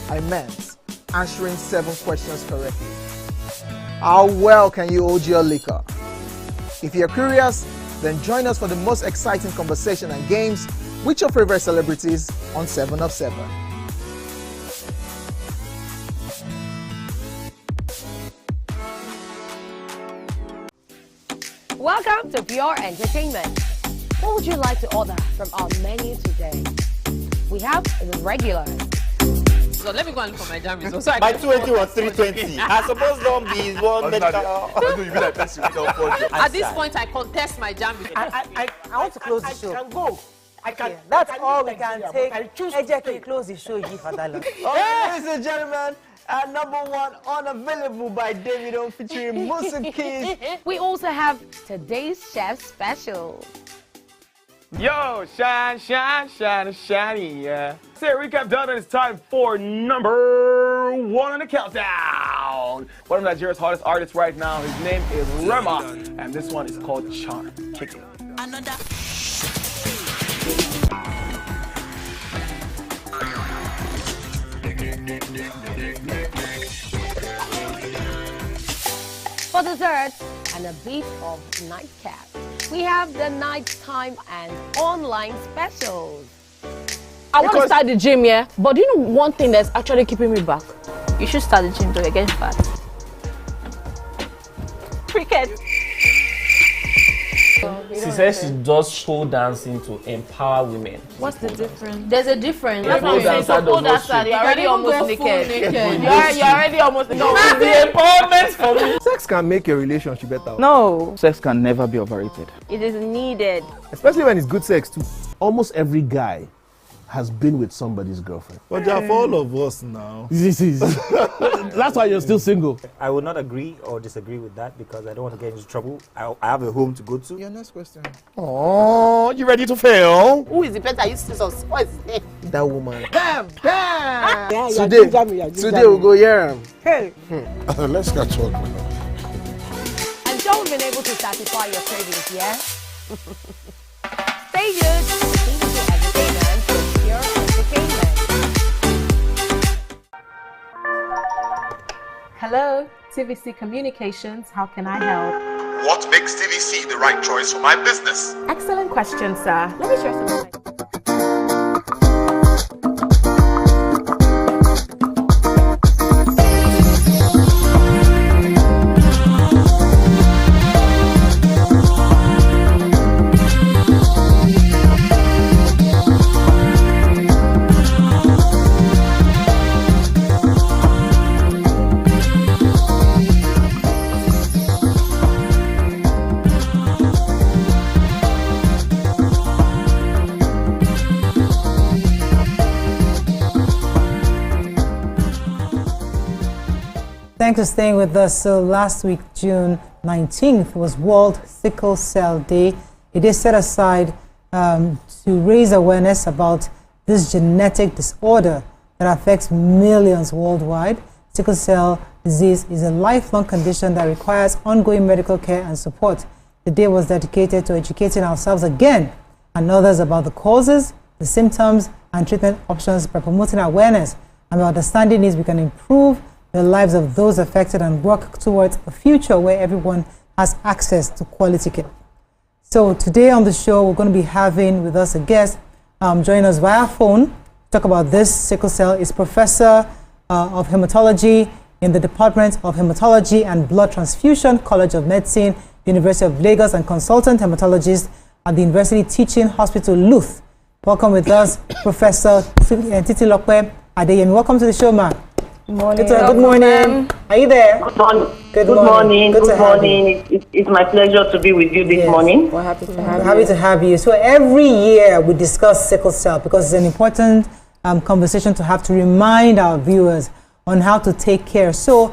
I meant answering 7 questions correctly. How well can you hold your liquor? If you're curious, then join us for the most exciting conversation and games with your favorite celebrities on 7 of 7. Welcome to Pure Entertainment. What would you like to order from our menu today? We have the regular. So let me go and look for my jam results. So My 280 was 320. I suppose don't be one medical. At this point, I contest my jam results. I want to close the show. I can go. I can. That's all we can take. Ejeke, close the show. Give her that long. Ladies and gentlemen, number 1 unavailable by Davido featuring Musa Keys. We also have today's chef special. Yo, shiny, yeah. Say recap done, and it's time for number 1 on the countdown. One of Nigeria's hottest artists right now, his name is Rema, and this one is called Charm. Kick it. Another. For dessert and a bit of nightcap, we have the nighttime and online specials. I want to start the gym, yeah? But do you know one thing that's actually keeping me back? You should start the gym to get fat. Cricket. She says she does pole dancing to empower women. What's the difference? There's a difference. That's what I'm saying. So pole dancer, you're already almost naked. You're already almost naked. No, it's the empowerment for me. Sex can make a relationship better. No. Sex can never be overrated. It is needed. Especially when it's good sex too. Almost every guy has been with somebody's girlfriend. But they're for all of us now. That's why you're still single. I would not agree or disagree with that because I don't want to get into trouble. I have a home to go to. Your next question. Oh, you ready to fail? Who is the person you see us? What is his name? That woman. Bam! Bam! Today we'll go here. Hey! Let's catch up. I'm sure we've been able to satisfy your cravings, yeah? Stay tuned. Entertainment with Pure Entertainment. Hello, TVC Communications. How can I help? What makes TVC the right choice for my business? Excellent question, sir. Let me share some. Thanks for staying with us. So last week, June 19th, was World Sickle Cell Day. It is set aside to raise awareness about this genetic disorder that affects millions worldwide. Sickle cell disease is a lifelong condition that requires ongoing medical care and support. The day was dedicated to educating ourselves again and others about the causes, the symptoms, and treatment options by promoting awareness and by understanding these we can improve the lives of those affected and work towards a future where everyone has access to quality care. So today on the show, we're going to be having with us a guest join us via phone to talk about this sickle cell. Is Professor of Hematology in the Department of Hematology and Blood Transfusion, College of Medicine, University of Lagos, and consultant hematologist at the University Teaching Hospital, Luth. Welcome with us, Professor Titilope Adeyemi. Welcome to the show, ma'am. Good morning. Good morning. Are you there? Good morning. Good morning. Good Good morning. It's my pleasure to be with you this morning. We're happy to have you. Happy to have you. So every year we discuss sickle cell because it's an important conversation to have to remind our viewers on how to take care. So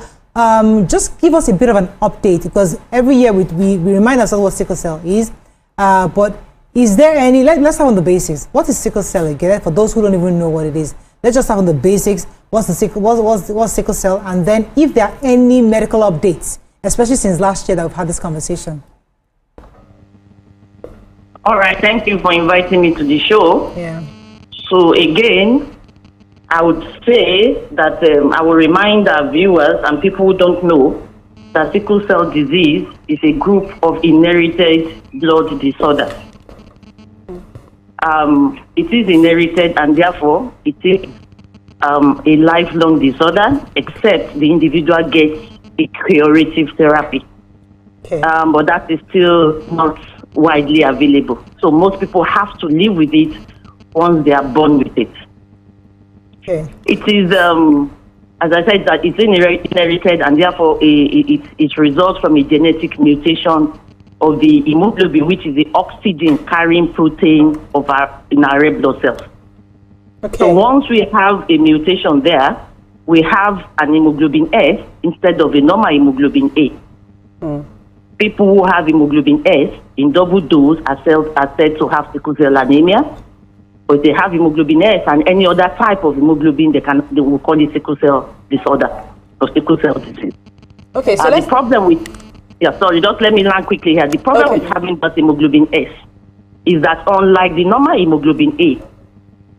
just give us a bit of an update because every year we remind ourselves what sickle cell is. But is there any, let's start on the basics. What is sickle cell again? For those who don't even know what it is, let's just start on the basics. What's sickle cell? And then if there are any medical updates, especially since last year that we've had this conversation. All right, thank you for inviting me to the show. Yeah. So again, I would say that I will remind our viewers and people who don't know that sickle cell disease is a group of inherited blood disorders. It is inherited and therefore it is a lifelong disorder, except the individual gets a curative therapy. Okay. But that is still not widely available. So most people have to live with it once they are born with it. Okay. It is, as I said, that it's inherited and therefore it results from a genetic mutation of the hemoglobin, which is the oxygen-carrying protein in our red blood cells. Okay. So once we have a mutation there, we have an hemoglobin S instead of a normal hemoglobin A. People who have hemoglobin S in double dose are said to have sickle cell anemia. But if they have hemoglobin S and any other type of hemoglobin, they will call it sickle cell disorder or sickle cell disease. Okay, so the problem with just let me land quickly here. The problem with having that hemoglobin S is that unlike the normal hemoglobin A,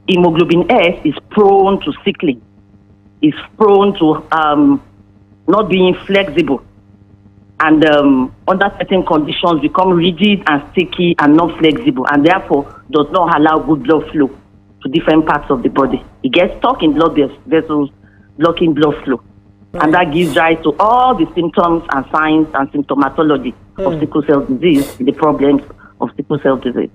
hemoglobin S is prone to sickling. Is prone to not being flexible, and under certain conditions become rigid and sticky and not flexible, and therefore does not allow good blood flow to different parts of the body. It gets stuck in blood vessels, blocking blood flow. And that gives rise to all the symptoms and signs and symptomatology of sickle cell disease, the problems of sickle cell disease.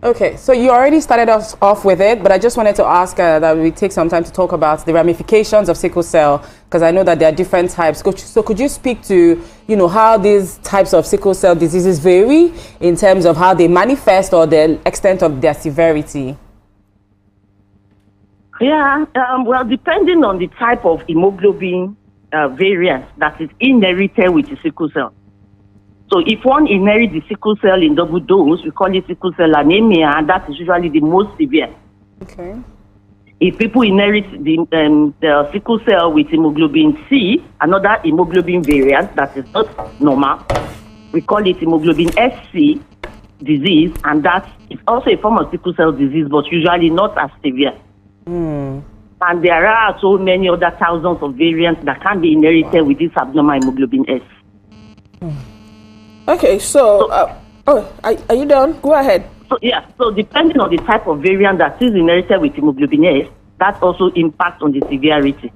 Okay, so you already started us off with it, but I just wanted to ask that we take some time to talk about the ramifications of sickle cell, because I know that there are different types. So could you speak to, how these types of sickle cell diseases vary in terms of how they manifest or the extent of their severity? Yeah, well, depending on the type of hemoglobin variant that is inherited with the sickle cell. So if one inherits the sickle cell in double dose, we call it sickle cell anemia, and that is usually the most severe. Okay. If people inherit the sickle cell with hemoglobin C, another hemoglobin variant that is not normal, we call it hemoglobin SC disease, and that is also a form of sickle cell disease, but usually not as severe. And there are so many other thousands of variants that can be inherited with this abnormal hemoglobin S. Okay, so are you done? Go ahead. So depending on the type of variant that is inherited with hemoglobin S, that also impacts on the severity.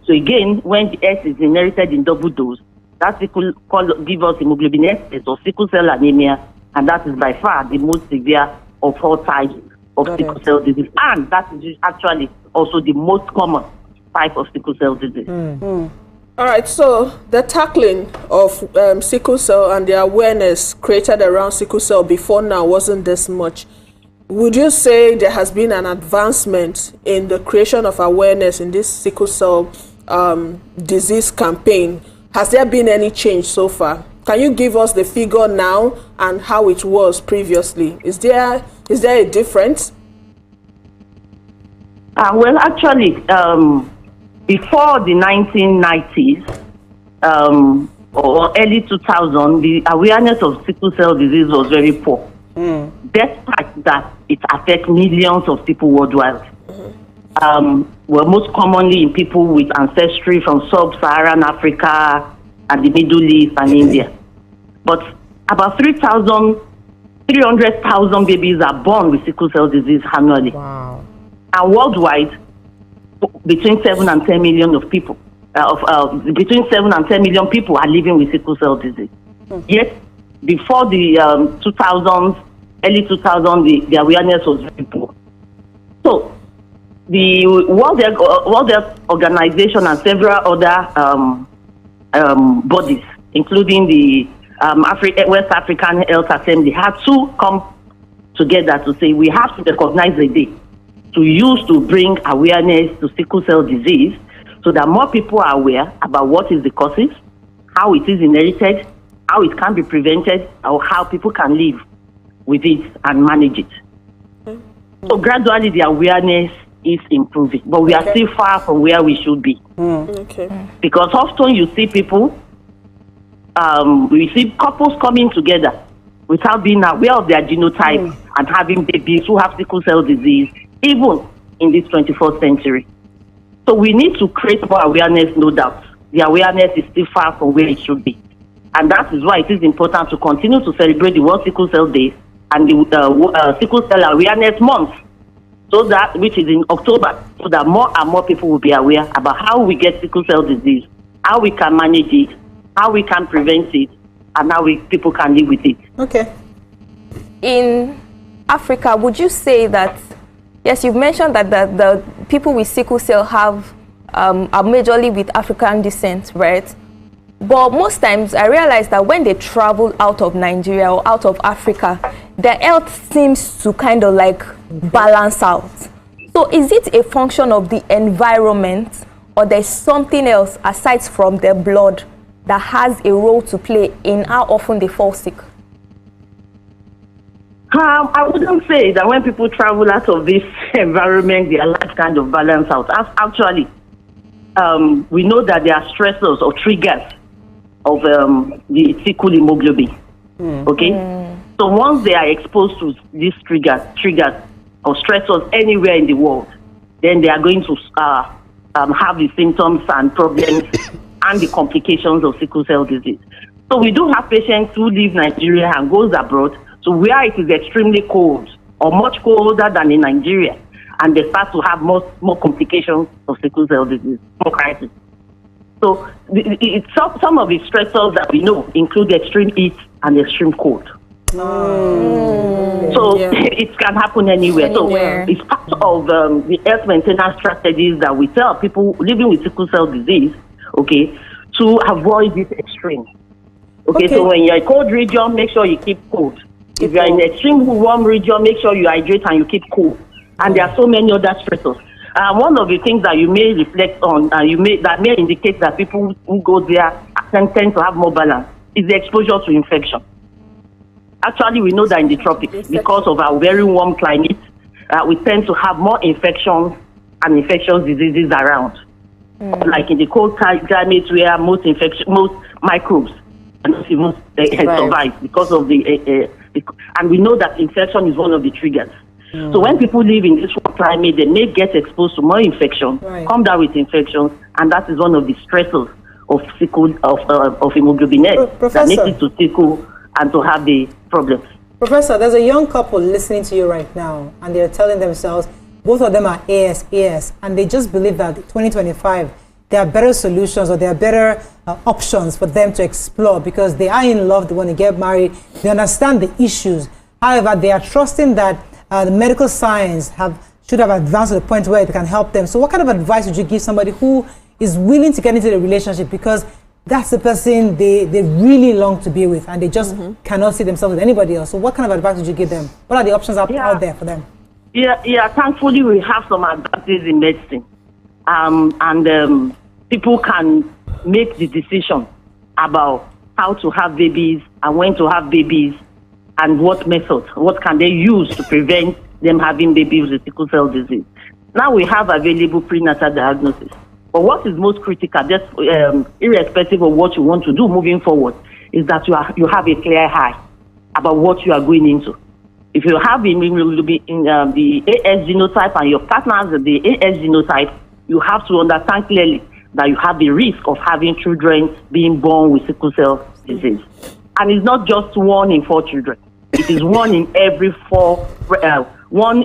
So again, when the S is inherited in double dose, that give us hemoglobin S or sickle cell anemia, and that is by far the most severe of all types of sickle cell disease, and that is actually also the most common type of sickle cell disease. All right, so the tackling of sickle cell and the awareness created around sickle cell before now wasn't this much. Would you say there has been an advancement in the creation of awareness in this sickle cell disease campaign? Has there been any change so far? Can you give us the figure now and how it was previously? Is there a difference? Well, actually, before the 1990s or early 2000, the awareness of sickle cell disease was very poor. Despite that, it affects millions of people worldwide. Well, most commonly in people with ancestry from sub-Saharan Africa and the Middle East and India. But about 300,000 babies are born with sickle cell disease annually. Wow. And worldwide, between 7 and 10 million of people, between 7 and 10 million people are living with sickle cell disease. Yet, before the 2000s, early 2000s, the awareness was very poor. So, the World Health Organization and several other bodies, including the West African Health Assembly, had to come together to say we have to recognize the day to use to bring awareness to sickle cell disease so that more people are aware about what is the causes, how it is inherited, how it can be prevented, or how people can live with it and manage it. So gradually the awareness is improving, but we are still far from where we should be. Because often you see people, we see couples coming together without being aware of their genotype and having babies who have sickle cell disease, even in this 21st century. So we need to create more awareness, no doubt. The awareness is still far from where it should be. And that is why it is important to continue to celebrate the World Sickle Cell Day and the Sickle Cell Awareness Month, so that, which is in October, so that more and more people will be aware about how we get sickle cell disease, how we can manage it, how we can prevent it, and how people can live with it. Okay. In Africa, would you say that, yes, you've mentioned that the people with sickle cell are majorly with African descent, right? But most times I realize that when they travel out of Nigeria or out of Africa, their health seems to kind of like balance out. So is it a function of the environment, or there's something else aside from their blood that has a role to play in how often they fall sick? I wouldn't say that when people travel out of this environment, their life kind of balance out. Actually, we know that there are stressors or triggers of the sickle hemoglobin. Okay? So once they are exposed to these triggers or stressors anywhere in the world, then they are going to have the symptoms and problems and the complications of sickle cell disease. So we do have patients who leave Nigeria and goes abroad, so where it is extremely cold or much colder than in Nigeria, and they start to have more complications of sickle cell disease, more crisis. So some of the stressors that we know include extreme heat and extreme cold. So it can happen anywhere. So it's part of the health maintenance strategies that we tell people living with sickle cell disease, okay, to avoid this extreme. Okay, so when you're in a cold region, make sure you keep cold. If you're in an extreme warm region, make sure you hydrate and you keep cool. And there are so many other stressors. One of the things that you may reflect on, that may indicate that people who go there tend to have more balance, is the exposure to infection. Actually, we know that in the tropics, because of our very warm climate, we tend to have more infections and infectious diseases around. Like in the cold climate, where most microbes cannot even survive because of and we know that infection is one of the triggers. So when people live in this warm climate, they may get exposed to more infection, come down with infections, and that is one of the stressors of sickle of hemoglobin S that makes it to sickle and to have the problems. Professor, there's a young couple listening to you right now, and they're telling themselves, both of them are AS, and they just believe that 2025, there are better solutions or there are better options for them to explore because they are in love, they want to get married, they understand the issues. However, they are trusting that the medical science should have advanced to the point where it can help them. So what kind of advice would you give somebody who is willing to get into the relationship because that's the person they really long to be with and they just cannot see themselves with anybody else? So what kind of advice would you give them? What are the options out there for them? Thankfully we have some advances in medicine. And people can make the decision about how to have babies and when to have babies and what methods, what can they use to prevent them having babies with sickle cell disease. Now we have available prenatal diagnosis. But what is most critical, just irrespective of what you want to do moving forward, is that you have a clear eye about what you are going into. If you have the AS genotype and your partner has the AS genotype, you have to understand clearly that you have the risk of having children being born with sickle cell disease. And it's not just 1 in 4 children. It is 1 in every 4, one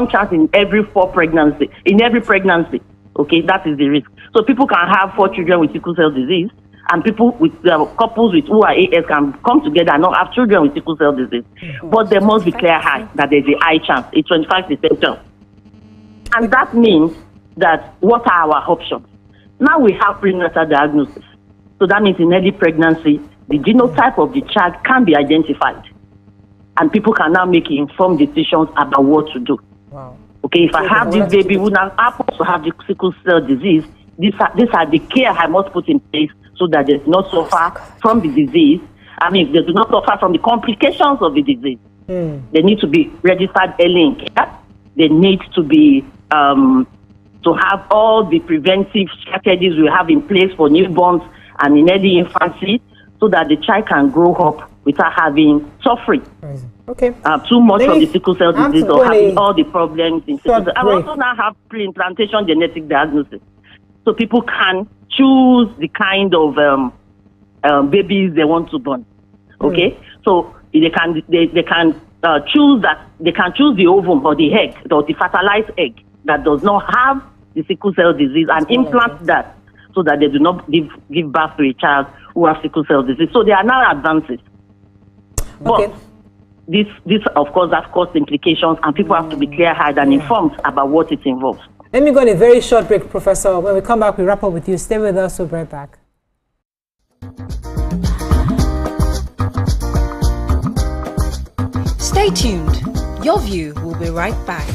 chance in every 4 pregnancy, in every pregnancy. Okay, that is the risk. So people can have 4 children with sickle cell disease, and people with couples with who are AS can come together and not have children with sickle cell disease. But there must be clear high that there's a high chance, a 25% chance. And that means that what are our options? Now we have prenatal diagnosis. So that means in early pregnancy, the genotype of the child can be identified. And people can now make informed decisions about what to do. Wow. Okay, if I have this baby who now happens to have the sickle cell disease, these are the care I must put in place so that they do not suffer from the disease. I mean, they do not suffer from the complications of the disease. They need to be registered early in care. They need to be to have all the preventive strategies we have in place for newborns and in early infancy, so that the child can grow up without having suffering. Okay. Too much of the sickle cell disease or having all the problems in sickle cell. I also now have pre-implantation genetic diagnosis. So people can choose the kind of babies they want to born. Okay? So they can choose that, they can choose the ovum or the egg or the fertilized egg that does not have the sickle cell disease and implant that so that they do not give birth to a child who has sickle cell disease. So there are now advances. But this of course has cost implications, and people have to be clear-eyed and informed about what it involves. Let me go on a very short break, Professor. When we come back, we wrap up with you. Stay with us. We'll be right back. Stay tuned. Your view will be right back.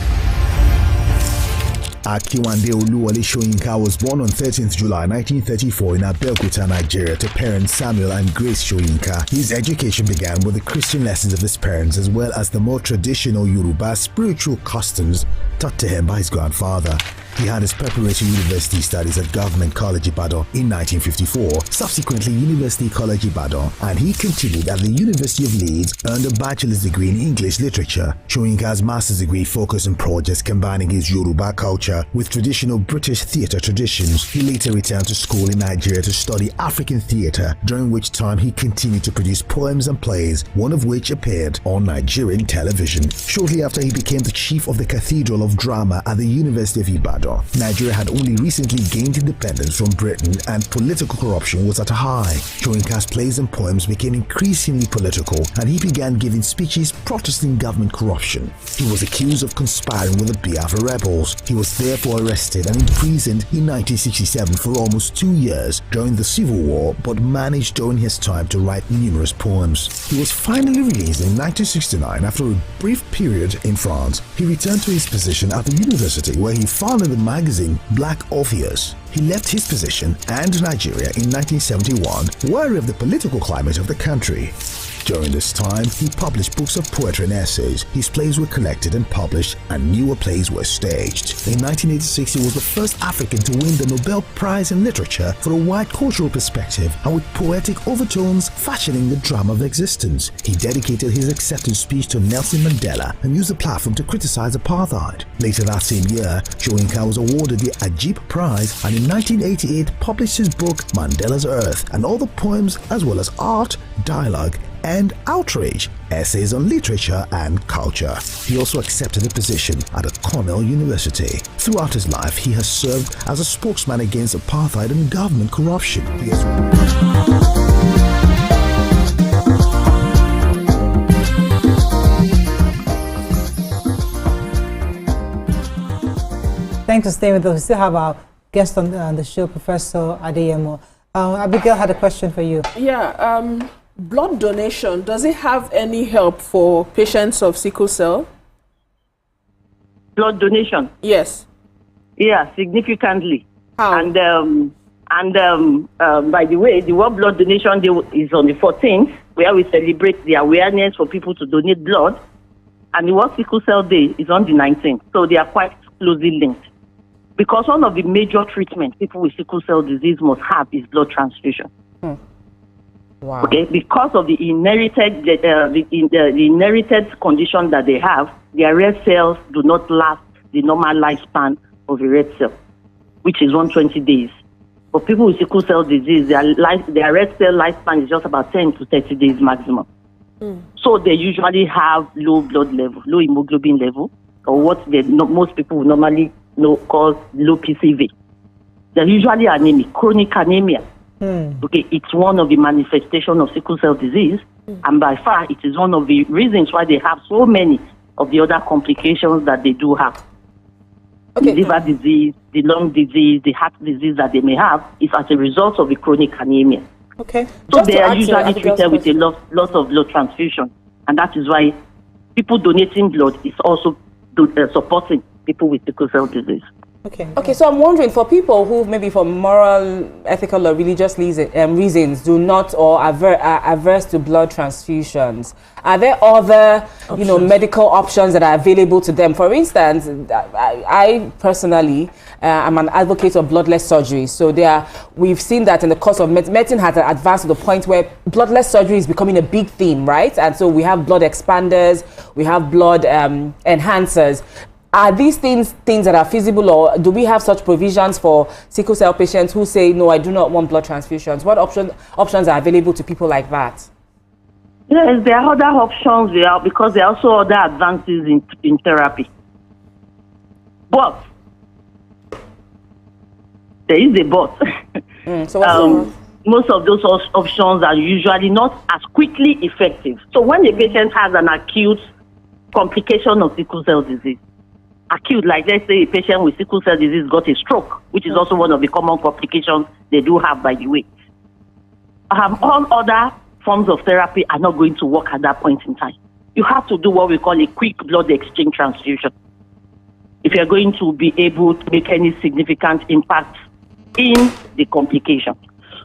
Akiwande Oluwole Soyinka was born on 13th July 1934 in Abeokuta, Nigeria, to parents Samuel and Grace Soyinka. His education began with the Christian lessons of his parents as well as the more traditional Yoruba spiritual customs taught to him by his grandfather. He had his preparatory university studies at Government College Ibadan in 1954, subsequently University College Ibadan, and he continued at the University of Leeds, earned a bachelor's degree in English literature. Soyinka's master's degree focused on projects combining his Yoruba culture with traditional British theatre traditions. He later returned to school in Nigeria to study African theatre, during which time he continued to produce poems and plays, one of which appeared on Nigerian television. Shortly after, he became the chief of the Cathedral of Drama at the University of Ibadan. Nigeria had only recently gained independence from Britain and political corruption was at a high. Soyinka's plays and poems became increasingly political and he began giving speeches protesting government corruption. He was accused of conspiring with the Biafra rebels. He was therefore arrested and imprisoned in 1967 for almost 2 years during the Civil War, but managed during his time to write numerous poems. He was finally released in 1969 after a brief period in France. He returned to his position at the university where he founded the magazine Black Orpheus. He left his position and Nigeria in 1971, wary of the political climate of the country. During this time, he published books of poetry and essays. His plays were collected and published, and newer plays were staged. In 1986, he was the first African to win the Nobel Prize in Literature for a wide cultural perspective and with poetic overtones fashioning the drama of existence. He dedicated his acceptance speech to Nelson Mandela and used the platform to criticize apartheid. Later that same year, Soyinka was awarded the Ajib Prize and in 1988 published his book Mandela's Earth and other poems as well as art, dialogue, and outrage, essays on literature and culture. He also accepted a position at Cornell University. Throughout his life, he has served as a spokesman against apartheid and government corruption. He has Thanks for staying with us. We still have our guest on the show, Professor Adeyemo. Abigail had a question for you. Yeah, blood donation, does it have any help for patients of sickle cell? Blood donation? Yes. Yeah, significantly. How? And by the way, the World Blood Donation Day is on the 14th, where we celebrate the awareness for people to donate blood. And the World Sickle Cell Day is on the 19th. So they are quite closely linked. Because one of the major treatments people with sickle cell disease must have is blood transfusion. Wow. Okay, because of the inherited inherited condition that they have, their red cells do not last the normal lifespan of a red cell, which is 120 days. For people with sickle cell disease, their red cell lifespan is just about 10 to 30 days maximum. So they usually have low blood level, low hemoglobin level, or what most people would normally call low PCV. They're usually anemic, chronic anemia. Okay, it's one of the manifestations of sickle cell disease, and by far it is one of the reasons why they have so many of the other complications that they do have. The liver disease, the lung disease, the heart disease that they may have is as a result of the chronic anemia. Okay. So they are usually treated with a lot of blood transfusion, and that is why people donating blood is also supporting people with sickle cell disease. Okay, so I'm wondering, for people who maybe for moral, ethical, or religious reasons do not or are averse to blood transfusions, are there other medical options that are available to them? For instance, I personally I'm an advocate of bloodless surgery. So we've seen that in the course of medicine has advanced to the point where bloodless surgery is becoming a big theme, right? And so we have blood expanders, we have blood enhancers. Are these things that are feasible, or do we have such provisions for sickle cell patients who say, no, I do not want blood transfusions? What options are available to people like that? Yes, there are other options because there are also other advances in therapy. But there is a but. So what's most of those options are usually not as quickly effective. So when a patient has an acute complication of sickle cell disease, acute, like let's say a patient with sickle cell disease got a stroke, which is also one of the common complications they do have, by the way. All other forms of therapy are not going to work at that point in time. You have to do what we call a quick blood exchange transfusion if you're going to be able to make any significant impact in the complication.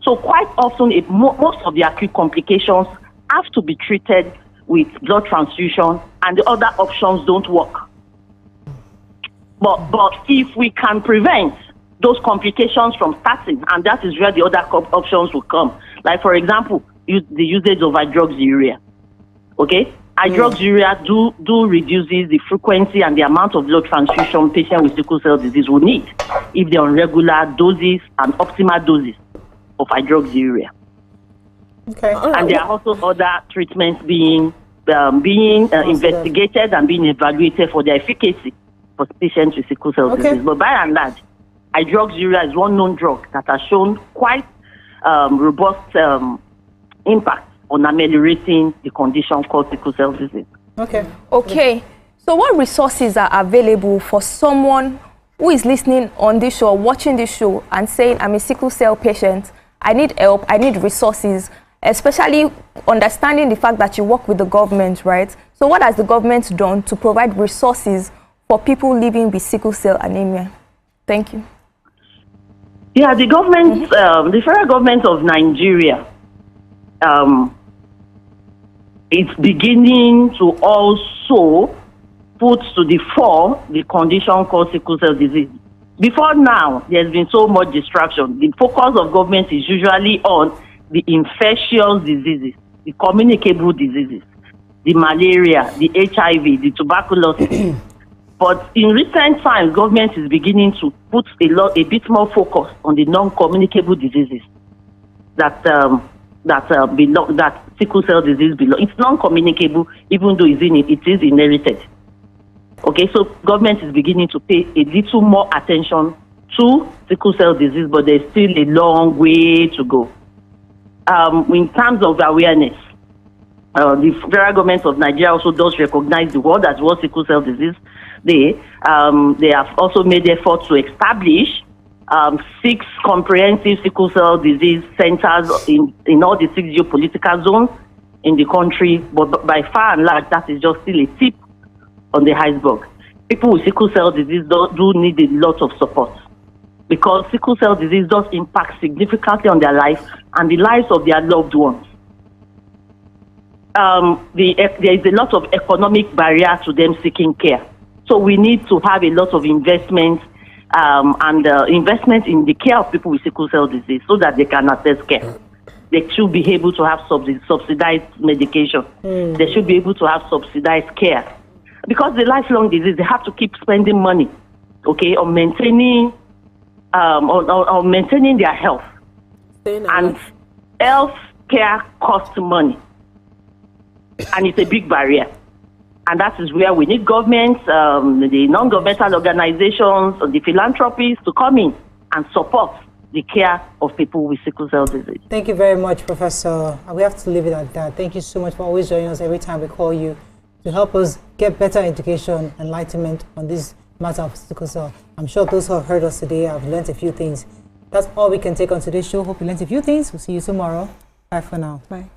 So quite often, most of the acute complications have to be treated with blood transfusion, and the other options don't work. But if we can prevent those complications from starting, and that is where the other options will come. Like, for example, the usage of hydroxyurea. Okay? Hydroxyurea do reduces the frequency and the amount of blood transfusion patients with sickle cell disease will need if they're on regular doses and optimal doses of hydroxyurea. Okay. And there are also other treatments being investigated and being evaluated for their efficacy for patients with sickle cell disease. But by and large, hydroxyurea is one known drug that has shown quite robust impact on ameliorating the condition called sickle cell disease. Okay. So what resources are available for someone who is listening on this show, watching this show, and saying, I'm a sickle cell patient, I need help, I need resources, especially understanding the fact that you work with the government, right? So what has the government done to provide resources for people living with sickle cell anemia? Thank you. Yeah, the government, the federal government of Nigeria, it's beginning to also put to the fore the condition called sickle cell disease. Before now, there's been so much distraction. The focus of government is usually on the infectious diseases, the communicable diseases, the malaria, the HIV, the tuberculosis. But in recent times, government is beginning to put a bit more focus on the non-communicable diseases that sickle cell disease belongs. It's non-communicable, even though it is inherited. Okay, so government is beginning to pay a little more attention to sickle cell disease, but there's still a long way to go. In terms of awareness, the federal government of Nigeria also does recognize the world as World Sickle Cell Disease Day. They have also made efforts to establish 6 comprehensive sickle cell disease centers in all the 6 geopolitical zones in the country, but by far and large, that is just still a tip on the iceberg. People with sickle cell disease do need a lot of support, because sickle cell disease does impact significantly on their life and the lives of their loved ones. There is a lot of economic barrier to them seeking care. So we need to have a lot of investment investment in the care of people with sickle cell disease so that they can access care. They should be able to have subsidized medication. They should be able to have subsidized care. Because the lifelong disease, they have to keep spending money, okay, on maintaining their health. And health care costs money. And it's a big barrier. And that is where we need governments, the non-governmental organizations, the philanthropies to come in and support the care of people with sickle cell disease. Thank you very much, Professor. We have to leave it at that. Thank you so much for always joining us every time we call you to help us get better education, enlightenment on this matter of sickle cell. I'm sure those who have heard us today have learned a few things. That's all we can take on today's show. Hope you learned a few things. We'll see you tomorrow. Bye for now. Bye.